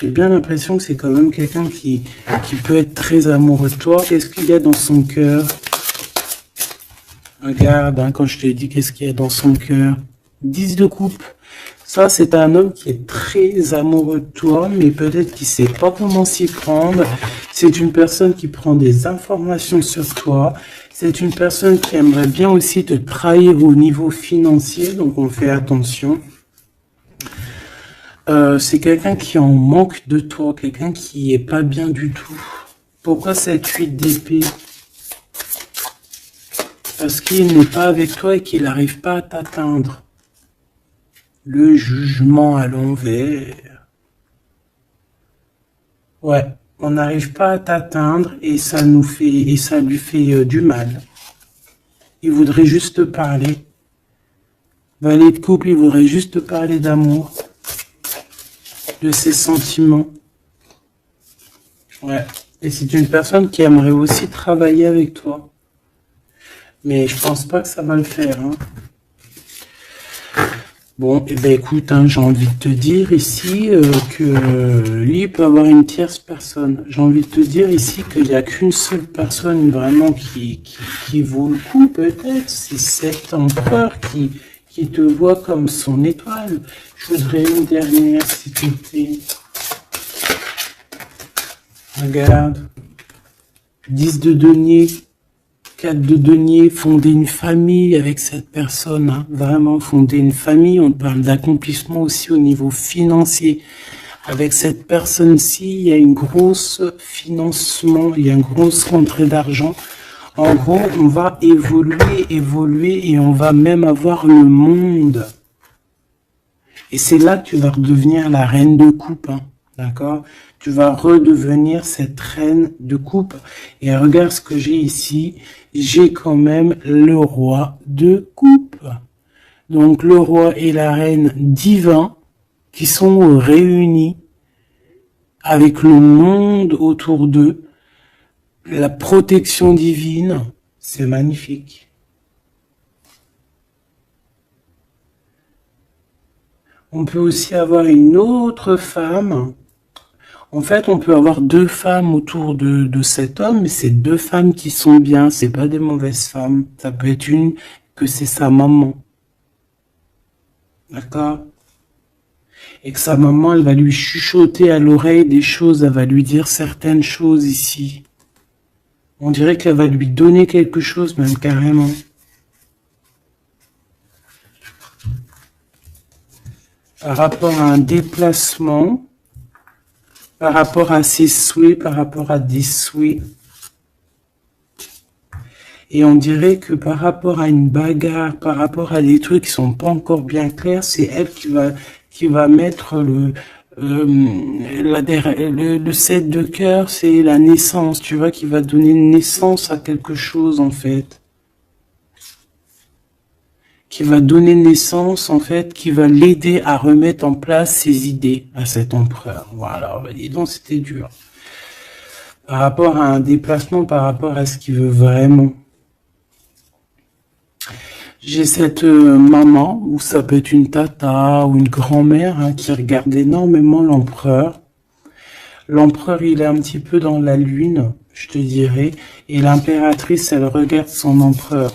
bien l'impression que c'est quand même quelqu'un qui peut être très amoureux de toi. Qu'est-ce qu'il y a dans son cœur? Regarde, hein, quand je te dis qu'est-ce qu'il y a dans son cœur. 10 de coupe. Ça, c'est un homme qui est très amoureux de toi, mais peut-être qu'il sait pas comment s'y prendre. C'est une personne qui prend des informations sur toi. C'est une personne qui aimerait bien aussi te trahir au niveau financier, donc on fait attention. C'est quelqu'un qui en manque de toi, quelqu'un qui est pas bien du tout. Pourquoi cette 8 d'épée? Parce qu'il n'est pas avec toi et qu'il n'arrive pas à t'atteindre. Le jugement à l'envers. Ouais, on n'arrive pas à t'atteindre et ça lui fait du mal. Il voudrait juste te parler. Valet de couple, il voudrait juste te parler d'amour, de ses sentiments. Ouais, et c'est une personne qui aimerait aussi travailler avec toi. Mais je pense pas que ça va le faire. Hein. Bon, et ben écoute, hein, j'ai envie de te dire ici que lui peut avoir une tierce personne. J'ai envie de te dire ici qu'il n'y a qu'une seule personne vraiment qui vaut le coup, peut-être. C'est cet empereur qui te voit comme son étoile. Je voudrais une dernière, s'il te plaît. Regarde. 10 de denier. 4 de denier, fonder une famille avec cette personne, hein, vraiment fonder une famille. On parle d'accomplissement aussi au niveau financier. Avec cette personne-ci, il y a une grosse financement, il y a une grosse rentrée d'argent. En gros, on va évoluer et on va même avoir le monde. Et c'est là que tu vas redevenir la reine de coupe, hein, d'accord? Tu vas redevenir cette reine de coupe. Et regarde ce que j'ai ici. J'ai quand même le roi de coupe. Donc le roi et la reine divins qui sont réunis avec le monde autour d'eux. La protection divine, c'est magnifique. On peut aussi avoir une autre femme. En fait, on peut avoir deux femmes autour de cet homme, mais c'est deux femmes qui sont bien, c'est pas des mauvaises femmes. Ça peut être une que c'est sa maman. D'accord? Et que sa maman, elle va lui chuchoter à l'oreille des choses, elle va lui dire certaines choses ici. On dirait qu'elle va lui donner quelque chose, même carrément. Par rapport à un déplacement, par rapport à ses souhaits, par rapport à des souhaits. Et on dirait que par rapport à une bagarre, par rapport à des trucs qui sont pas encore bien clairs, c'est elle qui va mettre le 7 de cœur, c'est la naissance, tu vois, qui va donner naissance à quelque chose, en fait. Qui va donner naissance, en fait, qui va l'aider à remettre en place ses idées à cet empereur. Voilà, dis donc, c'était dur. Par rapport à un déplacement, par rapport à ce qu'il veut vraiment. J'ai cette maman, ou ça peut être une tata, ou une grand-mère, hein, qui regarde énormément l'empereur. L'empereur, il est un petit peu dans la lune, je te dirais, et l'impératrice, elle regarde son empereur.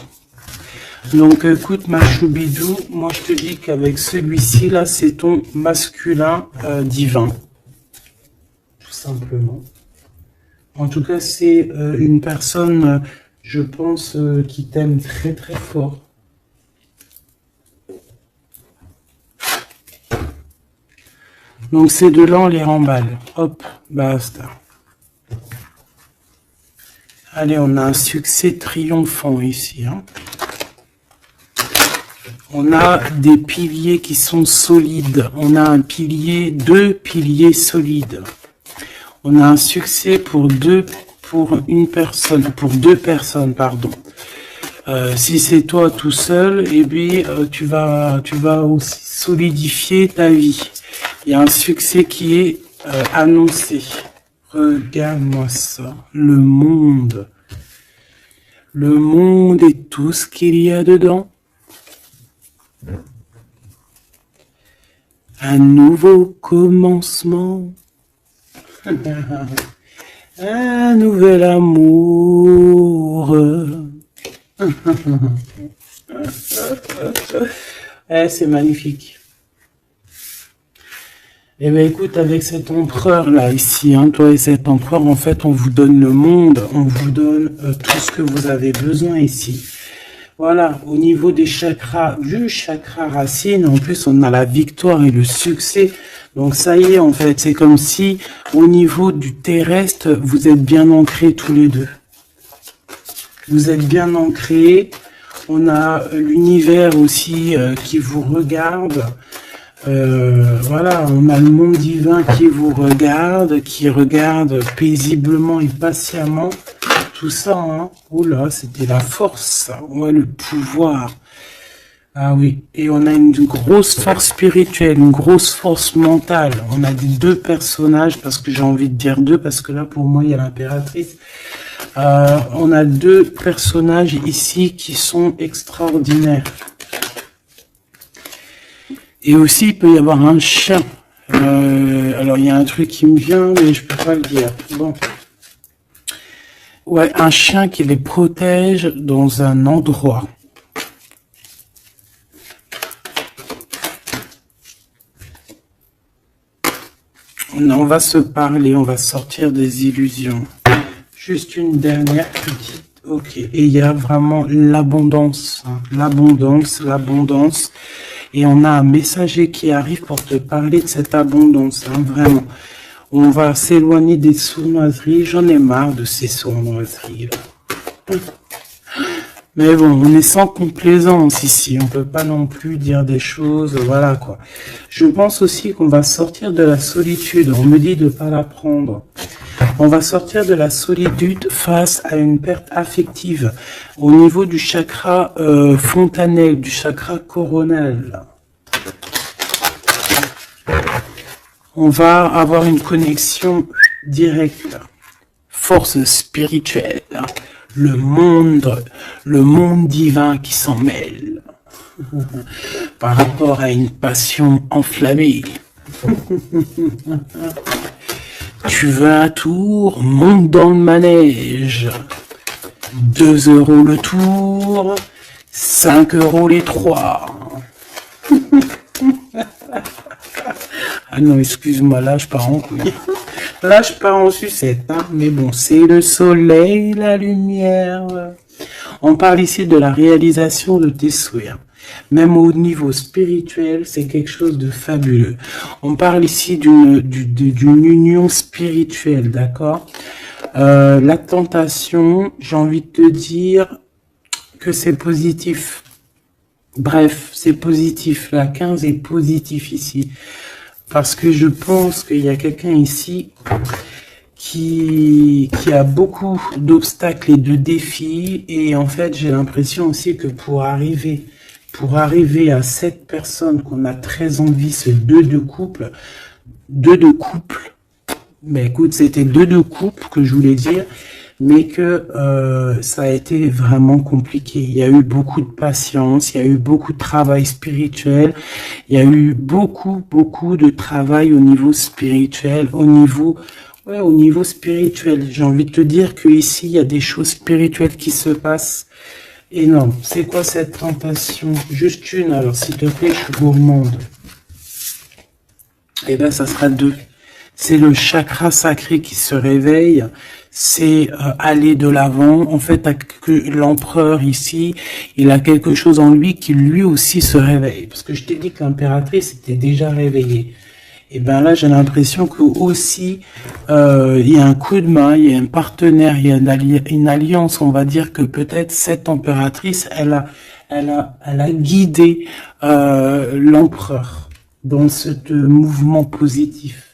Donc écoute ma choubidou, moi je te dis qu'avec celui-ci là, c'est ton masculin divin. Tout simplement. En tout cas, c'est une personne, je pense, qui t'aime très très fort. Donc ces deux-là, on les remballe. Hop, basta. Allez, on a un succès triomphant ici, hein. On a des piliers qui sont solides. On a un pilier, deux piliers solides. On a un succès pour deux personnes, pardon. Si c'est toi tout seul, eh bien, tu vas aussi solidifier ta vie. Il y a un succès qui est annoncé. Regarde-moi ça. Le monde. Le monde et tout ce qu'il y a dedans. Un nouveau commencement. Un nouvel amour. C'est magnifique. Eh bien, écoute, avec cet empereur là, ici, hein, toi et cet empereur, en fait, on vous donne le monde, on vous donne tout ce que vous avez besoin ici. Voilà, au niveau des chakras, du chakra racine, en plus, on a la victoire et le succès. Donc, ça y est, en fait, c'est comme si, au niveau du terrestre, vous êtes bien ancrés tous les deux. Vous êtes bien ancrés. On a l'univers aussi qui vous regarde. Voilà, on a le monde divin qui vous regarde, qui regarde paisiblement et patiemment. Tout ça, hein. Oula, c'était la force, ouais, le pouvoir. Ah oui, et on a une grosse force spirituelle, une grosse force mentale. On a des deux personnages, parce que j'ai envie de dire deux, parce que là, pour moi, il y a l'impératrice. On a deux personnages ici qui sont extraordinaires. Et aussi, il peut y avoir un chien. Alors, il y a un truc qui me vient, mais je peux pas le dire. Bon. Ouais, un chien qui les protège dans un endroit. On va se parler, on va sortir des illusions. Juste une dernière petite. Ok, et il y a vraiment l'abondance, hein. L'abondance. Et on a un messager qui arrive pour te parler de cette abondance, hein, vraiment. On va s'éloigner des sournoiseries. J'en ai marre de ces sournoiseries, là. Mais bon, on est sans complaisance ici. On peut pas non plus dire des choses, voilà quoi. Je pense aussi qu'on va sortir de la solitude. On me dit de pas la prendre. On va sortir de la solitude face à une perte affective au niveau du chakra fontanel, du chakra coronal. On va avoir une connexion directe, force spirituelle, le monde divin qui s'en mêle par rapport à une passion enflammée. Tu veux un tour, monte dans le manège. 2 € le tour, 5 € les 3. Ah non, excuse-moi, là je pars en couille. Là je pars en sucette, hein. Mais bon, c'est le soleil, la lumière. On parle ici de la réalisation de tes souhaits. Même au niveau spirituel, c'est quelque chose de fabuleux. On parle ici d'une union spirituelle, d'accord? La tentation, j'ai envie de te dire que c'est positif. Bref, c'est positif. La 15 est positif ici. Parce que je pense qu'il y a quelqu'un ici qui a beaucoup d'obstacles et de défis. Et en fait, j'ai l'impression aussi que pour arriver à cette personne qu'on a très envie, ce 2 de couple, mais écoute, c'était 2 de couple que je voulais dire, mais que ça a été vraiment compliqué. Il y a eu beaucoup de patience, il y a eu beaucoup de travail spirituel, il y a eu beaucoup de travail au niveau spirituel, au niveau spirituel. J'ai envie de te dire que ici il y a des choses spirituelles qui se passent. Énorme. C'est quoi cette tentation? Juste une, alors s'il te plaît, je suis gourmande. Eh ben, ça sera 2. C'est le chakra sacré qui se réveille. C'est aller de l'avant. En fait, l'empereur ici, il a quelque chose en lui qui lui aussi se réveille. Parce que je t'ai dit que l'impératrice était déjà réveillée. Et ben là, j'ai l'impression que aussi il y a un coup de main, il y a un partenaire, il y a une alliance. On va dire que peut-être cette impératrice, elle a guidé l'empereur dans ce mouvement positif.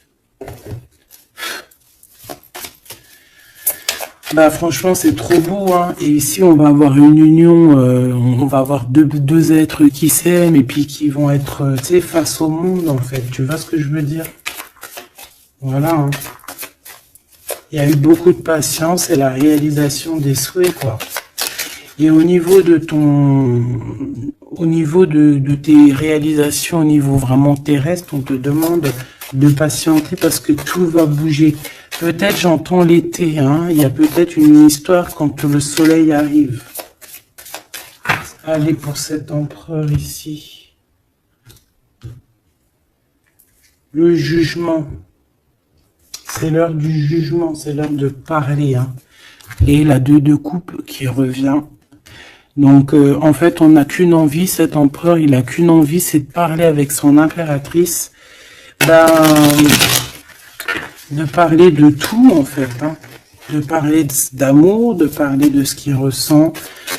Bah franchement c'est trop beau, hein. Et ici on va avoir une union, on va avoir deux êtres qui s'aiment et puis qui vont être, tu sais, face au monde en fait. Tu vois ce que je veux dire? Voilà. Hein. Il y a eu beaucoup de patience et la réalisation des souhaits, quoi. Et au niveau de tes réalisations au niveau vraiment terrestre, on te demande de patienter parce que tout va bouger. Peut-être j'entends l'été, hein. Il y a peut-être une histoire quand le soleil arrive. Allez, pour cet empereur ici. Le jugement. C'est l'heure du jugement, c'est l'heure de parler, hein. Et la 2 de coupe qui revient. Donc, en fait, on n'a qu'une envie, cet empereur, il a qu'une envie, c'est de parler avec son impératrice. De parler de tout, en fait, hein. De parler d'amour, de parler de ce qu'il ressent,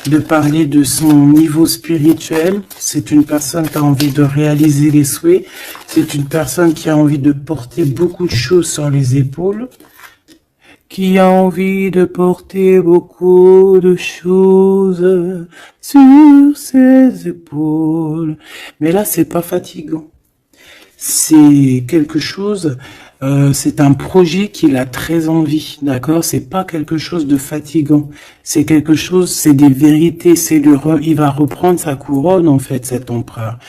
de parler de son niveau spirituel. C'est une personne qui a envie de réaliser les souhaits. C'est une personne qui a envie de porter beaucoup de choses sur les épaules. Qui a envie de porter beaucoup de choses sur ses épaules. Mais là, c'est pas fatigant. C'est quelque chose, c'est un projet qu'il a très envie, d'accord? C'est pas quelque chose de fatigant. C'est quelque chose, c'est des vérités, il va reprendre sa couronne, en fait, cet empereur.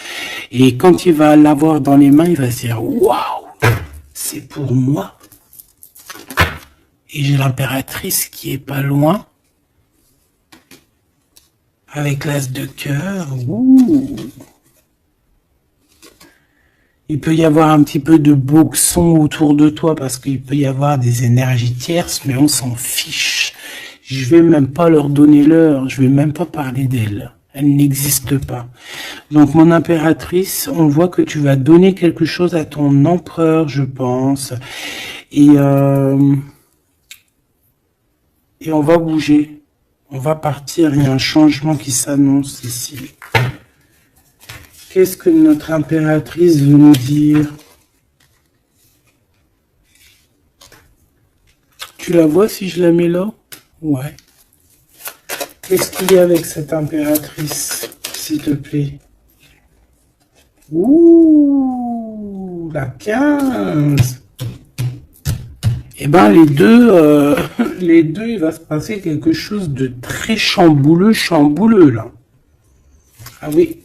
Et quand il va l'avoir dans les mains, il va se dire, waouh, c'est pour moi. Et j'ai l'impératrice qui est pas loin. Avec l'as de cœur. Ouh. Il peut y avoir un petit peu de boxon autour de toi parce qu'il peut y avoir des énergies tierces, mais on s'en fiche. Je vais même pas leur donner l'heure, je vais même pas parler d'elle. Elle n'existe pas. Donc mon impératrice, on voit que tu vas donner quelque chose à ton empereur, je pense. Et on va bouger. On va partir, il y a un changement qui s'annonce ici. Qu'est-ce que notre impératrice veut nous dire? Tu la vois si je la mets là? Ouais. Qu'est-ce qu'il y a avec cette impératrice, s'il te plaît? Ouh, la 15. Eh ben, les deux, il va se passer quelque chose de très chambouleux, là. Ah oui.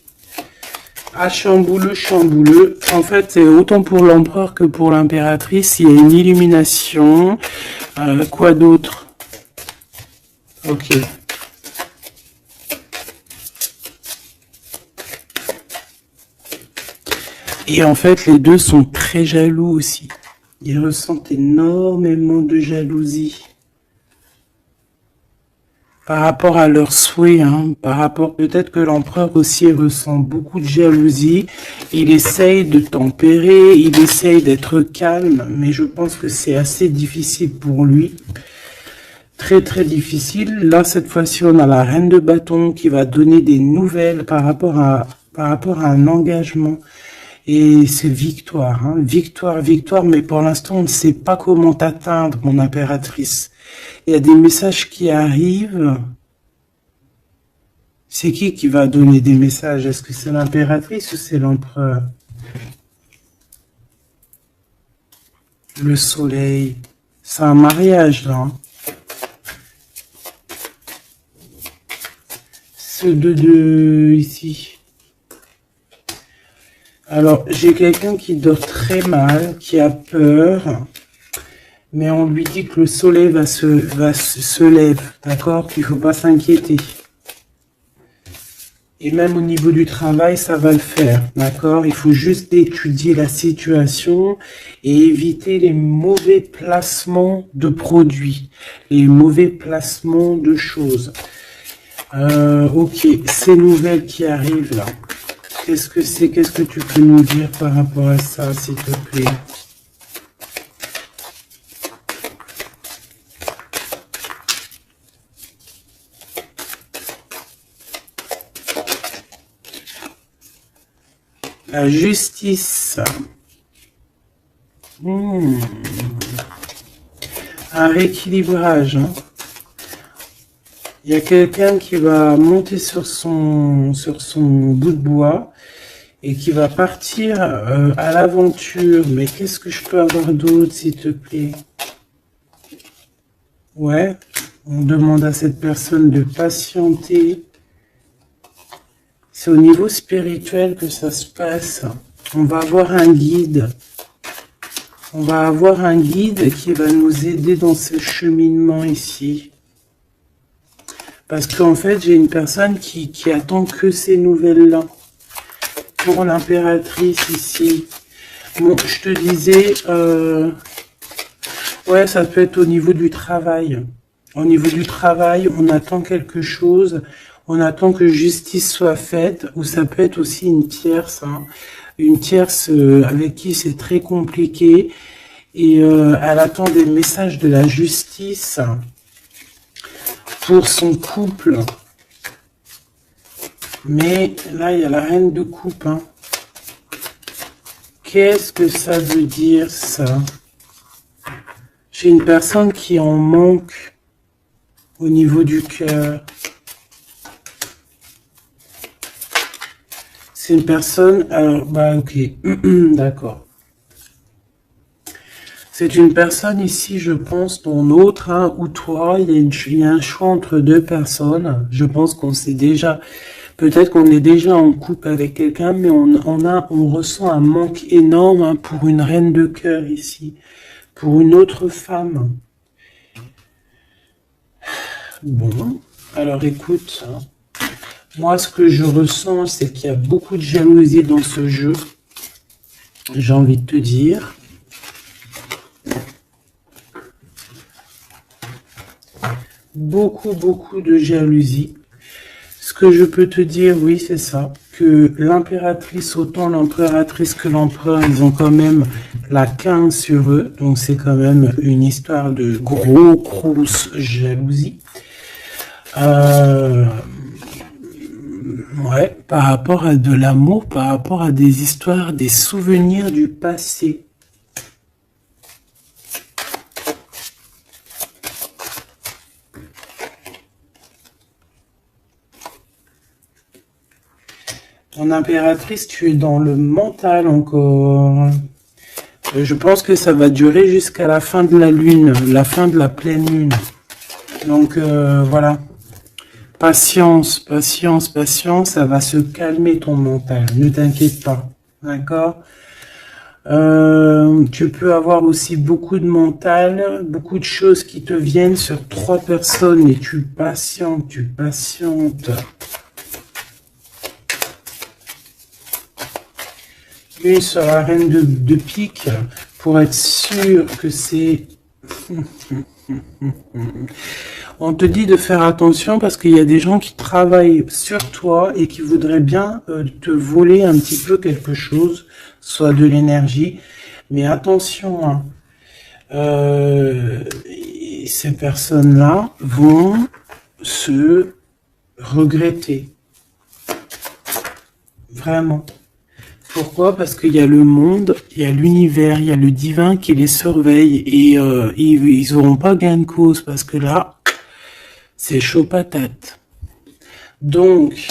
Ah, chambouleux. En fait, c'est autant pour l'empereur que pour l'impératrice. Il y a une illumination. Quoi d'autre? Ok. Et en fait, les deux sont très jaloux aussi. Ils ressentent énormément de jalousie par rapport à leurs souhaits, hein, par rapport, peut-être que l'empereur aussi ressent beaucoup de jalousie. Il essaye de tempérer, il essaye d'être calme, mais je pense que c'est assez difficile pour lui. Très très difficile. Là, cette fois-ci, on a la reine de bâton qui va donner des nouvelles par rapport à un engagement. Et c'est victoire, hein, victoire, mais pour l'instant, on ne sait pas comment t'atteindre, mon impératrice. Il y a des messages qui arrivent. C'est qui va donner des messages? Est-ce que c'est l'impératrice ou c'est l'empereur? Le soleil. C'est un mariage, là. Hein. Ce de ici. Alors, j'ai quelqu'un qui dort très mal, qui a peur, mais on lui dit que le soleil se lève, d'accord, qu'il ne faut pas s'inquiéter. Et même au niveau du travail, ça va le faire, d'accord. Il faut juste étudier la situation et éviter les mauvais placements de produits, les mauvais placements de choses. Ok, ces nouvelles qui arrivent là. Qu'est-ce que c'est? Qu'est-ce que tu peux nous dire par rapport à ça, s'il te plaît? La justice. Un rééquilibrage. Hein. Il y a quelqu'un qui va monter sur son bout de bois et qui va partir à l'aventure. Mais qu'est-ce que je peux avoir d'autre, s'il te plaît? Ouais, on demande à cette personne de patienter. C'est au niveau spirituel que ça se passe. On va avoir un guide. On va avoir un guide qui va nous aider dans ce cheminement ici. Parce qu'en fait, j'ai une personne qui attend que ces nouvelles-là. Pour l'impératrice ici. Bon, je te disais, ouais, ça peut être au niveau du travail. Au niveau du travail, on attend quelque chose. On attend que justice soit faite. Ou ça peut être aussi une tierce. Hein, une tierce avec qui c'est très compliqué. Et elle attend des messages de la justice pour son couple. Mais là, il y a la reine de coupe. Hein. Qu'est-ce que ça veut dire, ça? J'ai une personne qui en manque au niveau du cœur. C'est une personne... Alors, bah, ok. D'accord. C'est une personne ici, je pense, ton autre, hein, ou toi, il y a un choix entre deux personnes. Je pense qu'on sait déjà, peut-être qu'on est déjà en couple avec quelqu'un, mais on ressent un manque énorme hein, pour une reine de cœur ici, pour une autre femme. Bon, alors écoute, hein, moi ce que je ressens, c'est qu'il y a beaucoup de jalousie dans ce jeu. J'ai envie de te dire. Beaucoup de jalousie. Ce que je peux te dire, oui, c'est ça, que l'impératrice, autant l'impératrice que l'empereur, ils ont quand même la 15 sur eux, donc c'est quand même une histoire de grosse jalousie. Euh, ouais, par rapport à de l'amour, par rapport à des histoires, des souvenirs du passé. En impératrice, tu es dans le mental encore. Je pense que ça va durer jusqu'à la fin de la lune, la fin de la pleine lune. Donc voilà. Patience, patience, patience, ça va se calmer ton mental. Ne t'inquiète pas. D'accord? Tu peux avoir aussi beaucoup de mental, beaucoup de choses qui te viennent sur 3 personnes et tu patientes, tu patientes. Une sur la reine de pique pour être sûr que c'est... On te dit de faire attention parce qu'il y a des gens qui travaillent sur toi et qui voudraient bien te voler un petit peu quelque chose, soit de l'énergie. Mais attention, hein, ces personnes-là vont se regretter. Vraiment. Pourquoi? Parce qu'il y a le monde, il y a l'univers, il y a le divin qui les surveille et ils n'auront pas gain de cause parce que là, c'est chaud patate. Donc,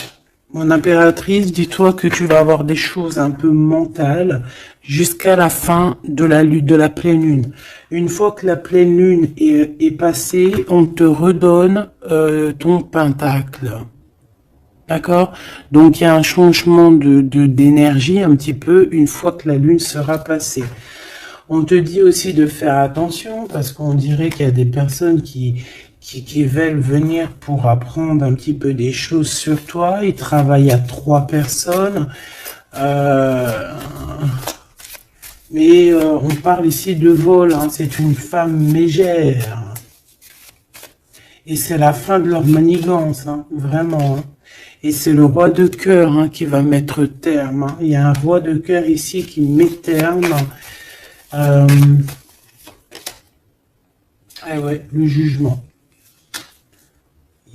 mon impératrice, dis-toi que tu vas avoir des choses un peu mentales jusqu'à la fin de la pleine lune. Une fois que la pleine lune est passée, on te redonne ton pentacle. D'accord? Donc, il y a un changement d'énergie un petit peu une fois que la lune sera passée. On te dit aussi de faire attention parce qu'on dirait qu'il y a des personnes qui veulent venir pour apprendre un petit peu des choses sur toi. Ils travaillent à 3 personnes. Mais on parle ici de vol. Hein. C'est une femme mégère. Et c'est la fin de leur manigance. Hein. Vraiment. Hein. Et c'est le roi de cœur hein, qui va mettre terme. Hein. Il y a un roi de cœur ici qui met terme. Ah ouais, le jugement.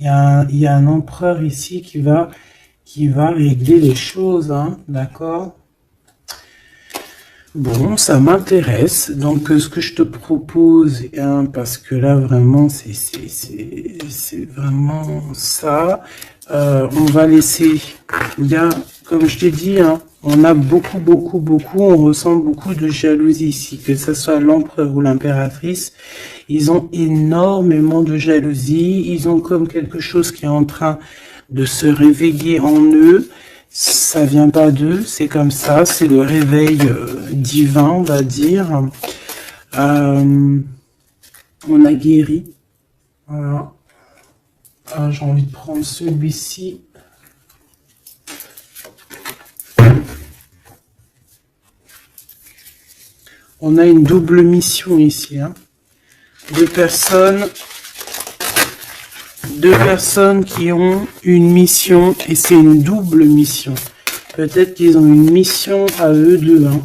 Il y a un empereur ici qui va régler les choses, hein, d'accord? Bon, ça m'intéresse. Donc, ce que je te propose, hein, parce que là, vraiment, c'est vraiment ça. On va laisser, bien, comme je t'ai dit, hein, on a beaucoup, on ressent beaucoup de jalousie ici, que ce soit l'empereur ou l'impératrice. Ils ont énormément de jalousie. Ils ont comme quelque chose qui est en train de se réveiller en eux. Ça vient pas d'eux, c'est comme ça. C'est le réveil divin, on va dire. On a guéri. Voilà. Ah, j'ai envie de prendre celui-ci. On a une double mission ici. Hein. Deux personnes qui ont une mission et c'est une double mission. Peut-être qu'ils ont une mission à eux deux. Hein.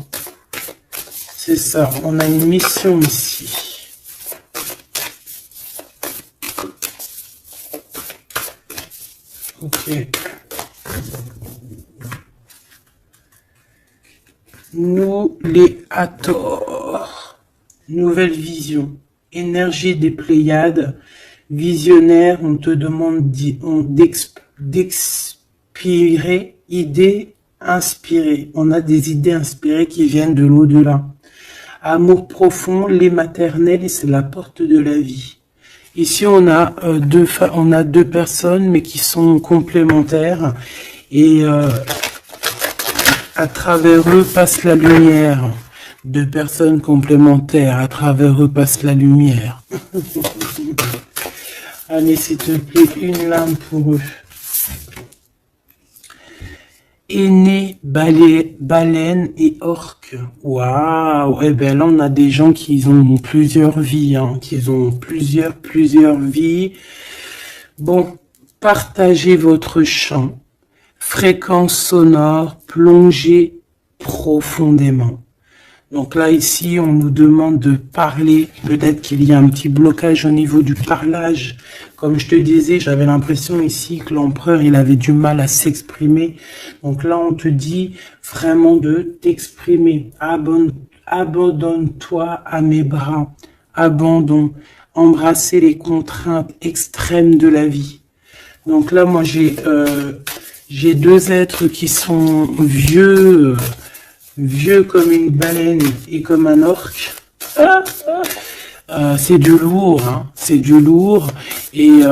C'est ça, on a une mission ici. Ok. Nous les Hathor. Nouvelle vision. Énergie des Pléiades. Visionnaire, on te demande d'expirer, idées inspirées. On a des idées inspirées qui viennent de l'au-delà. Amour profond, lait maternel, et c'est la porte de la vie. Ici, on a deux personnes, mais qui sont complémentaires. Et à travers eux passe la lumière. Deux personnes complémentaires, à travers eux passe la lumière. Allez, s'il te plaît, une lame pour eux. Aîné, baleine et orque. Waouh! Eh ben là, on a des gens qui ont plusieurs vies, hein, qui ont plusieurs vies. Bon, partagez votre champ. Fréquence sonore, plongez profondément. Donc là, ici, on nous demande de parler. Peut-être qu'il y a un petit blocage au niveau du parlage. Comme je te disais, j'avais l'impression ici que l'empereur, il avait du mal à s'exprimer. Donc là, on te dit vraiment de t'exprimer. Abandonne-toi à mes bras. Abandon. Embrasser les contraintes extrêmes de la vie. Donc là, moi, j'ai deux êtres qui sont vieux... vieux comme une baleine et comme un orque. C'est du lourd, hein. C'est du lourd. Et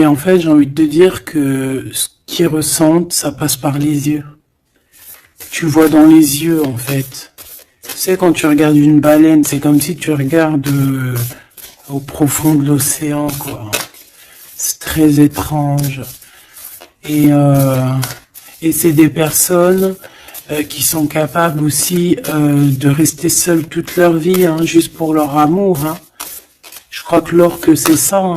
en fait, j'ai envie de te dire que ce qu'ils ressentent, ça passe par les yeux. Tu vois dans les yeux, en fait. Tu sais, quand tu regardes une baleine, c'est comme si tu regardes au profond de l'océan, quoi. C'est très étrange. Et c'est des personnes qui sont capables aussi de rester seules toute leur vie, hein, juste pour leur amour. Hein. Je crois que l'orque, c'est ça. Hein.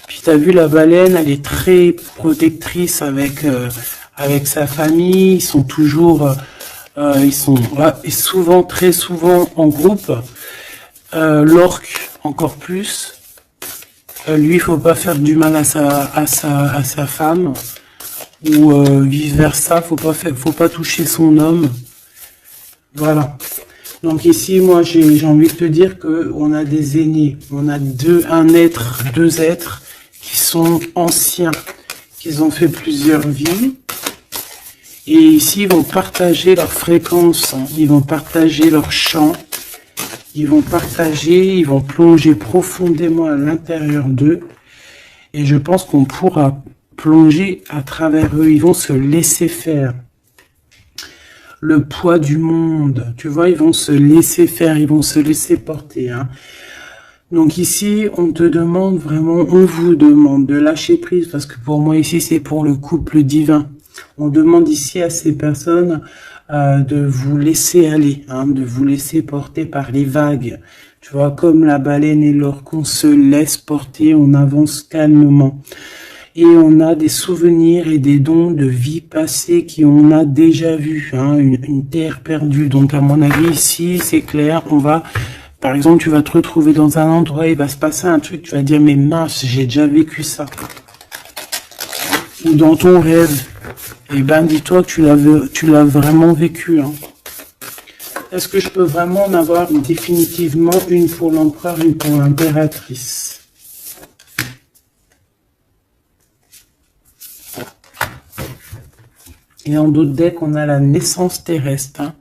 Puis t'as vu, la baleine, elle est très protectrice avec sa famille. Ils sont toujours, ils sont et souvent, très souvent en groupe. L'orque, encore plus. Lui, il faut pas faire du mal à sa femme. Ou vice versa, faut pas toucher son homme. Voilà. Donc ici, moi, j'ai envie de te dire que on a des aînés, on a deux êtres qui sont anciens, qui ont fait plusieurs vies. Et ici, ils vont partager leur fréquence, hein. Ils vont partager leur chant, ils vont plonger profondément à l'intérieur d'eux. Et je pense qu'on pourra plonger à travers eux, ils vont se laisser faire. Le poids du monde, tu vois, ils vont se laisser faire, ils vont se laisser porter. Hein. Donc ici, on te demande vraiment, on vous demande de lâcher prise, parce que pour moi ici, c'est pour le couple divin. On demande ici à ces personnes de vous laisser aller, hein, de vous laisser porter par les vagues. Tu vois, comme la baleine et l'orque, on se laisse porter, on avance calmement. Et on a des souvenirs et des dons de vie passée qu'on a déjà vus, hein, une terre perdue. Donc à mon avis ici, c'est clair, par exemple, tu vas te retrouver dans un endroit, il va se passer un truc, tu vas dire, mais mince, j'ai déjà vécu ça. Ou dans ton rêve, eh ben dis-toi que tu l'as vraiment vécu. Hein. Est-ce que je peux vraiment en avoir définitivement une pour l'empereur, une pour l'impératrice? Et en d'autres decks, on a la naissance terrestre. Hein.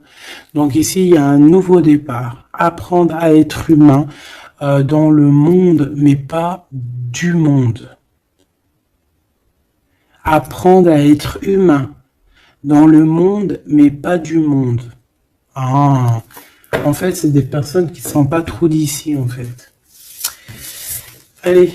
Donc ici, il y a un nouveau départ. Apprendre à être humain dans le monde, mais pas du monde. Apprendre à être humain dans le monde, mais pas du monde. Ah, en fait, c'est des personnes qui ne sont pas trop d'ici, en fait. Allez,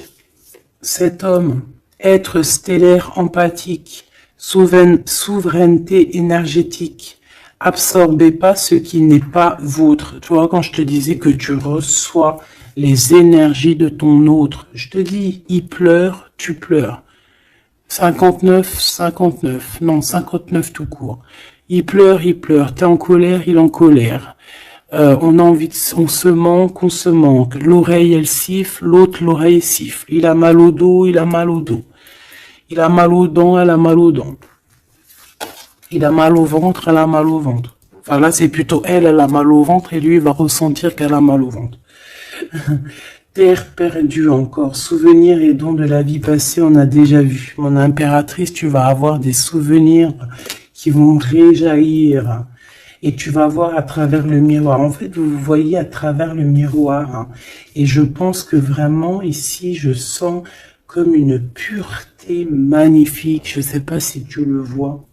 cet homme, être stellaire empathique, souveraineté énergétique. Absorbez pas ce qui n'est pas vôtre. Tu vois, quand je te disais que tu reçois les énergies de ton autre, je te dis, il pleure, tu pleures. 59, non, 59 tout court. Il pleure, t'es en colère, il est en colère. On a envie on se manque, L'oreille, elle siffle, l'autre, l'oreille siffle. Il a mal au dos, il a mal au dos. Il a mal aux dents, elle a mal aux dents. Il a mal au ventre, elle a mal au ventre. Enfin là, c'est plutôt elle a mal au ventre et lui, il va ressentir qu'elle a mal au ventre. Terre perdue encore, souvenirs et dons de la vie passée, on a déjà vu. Mon impératrice, tu vas avoir des souvenirs qui vont réjaillir. Et tu vas voir à travers le miroir. En fait, vous voyez à travers le miroir. Hein. Et je pense que vraiment, ici, je sens comme une pureté magnifique. Je ne sais pas si tu le vois.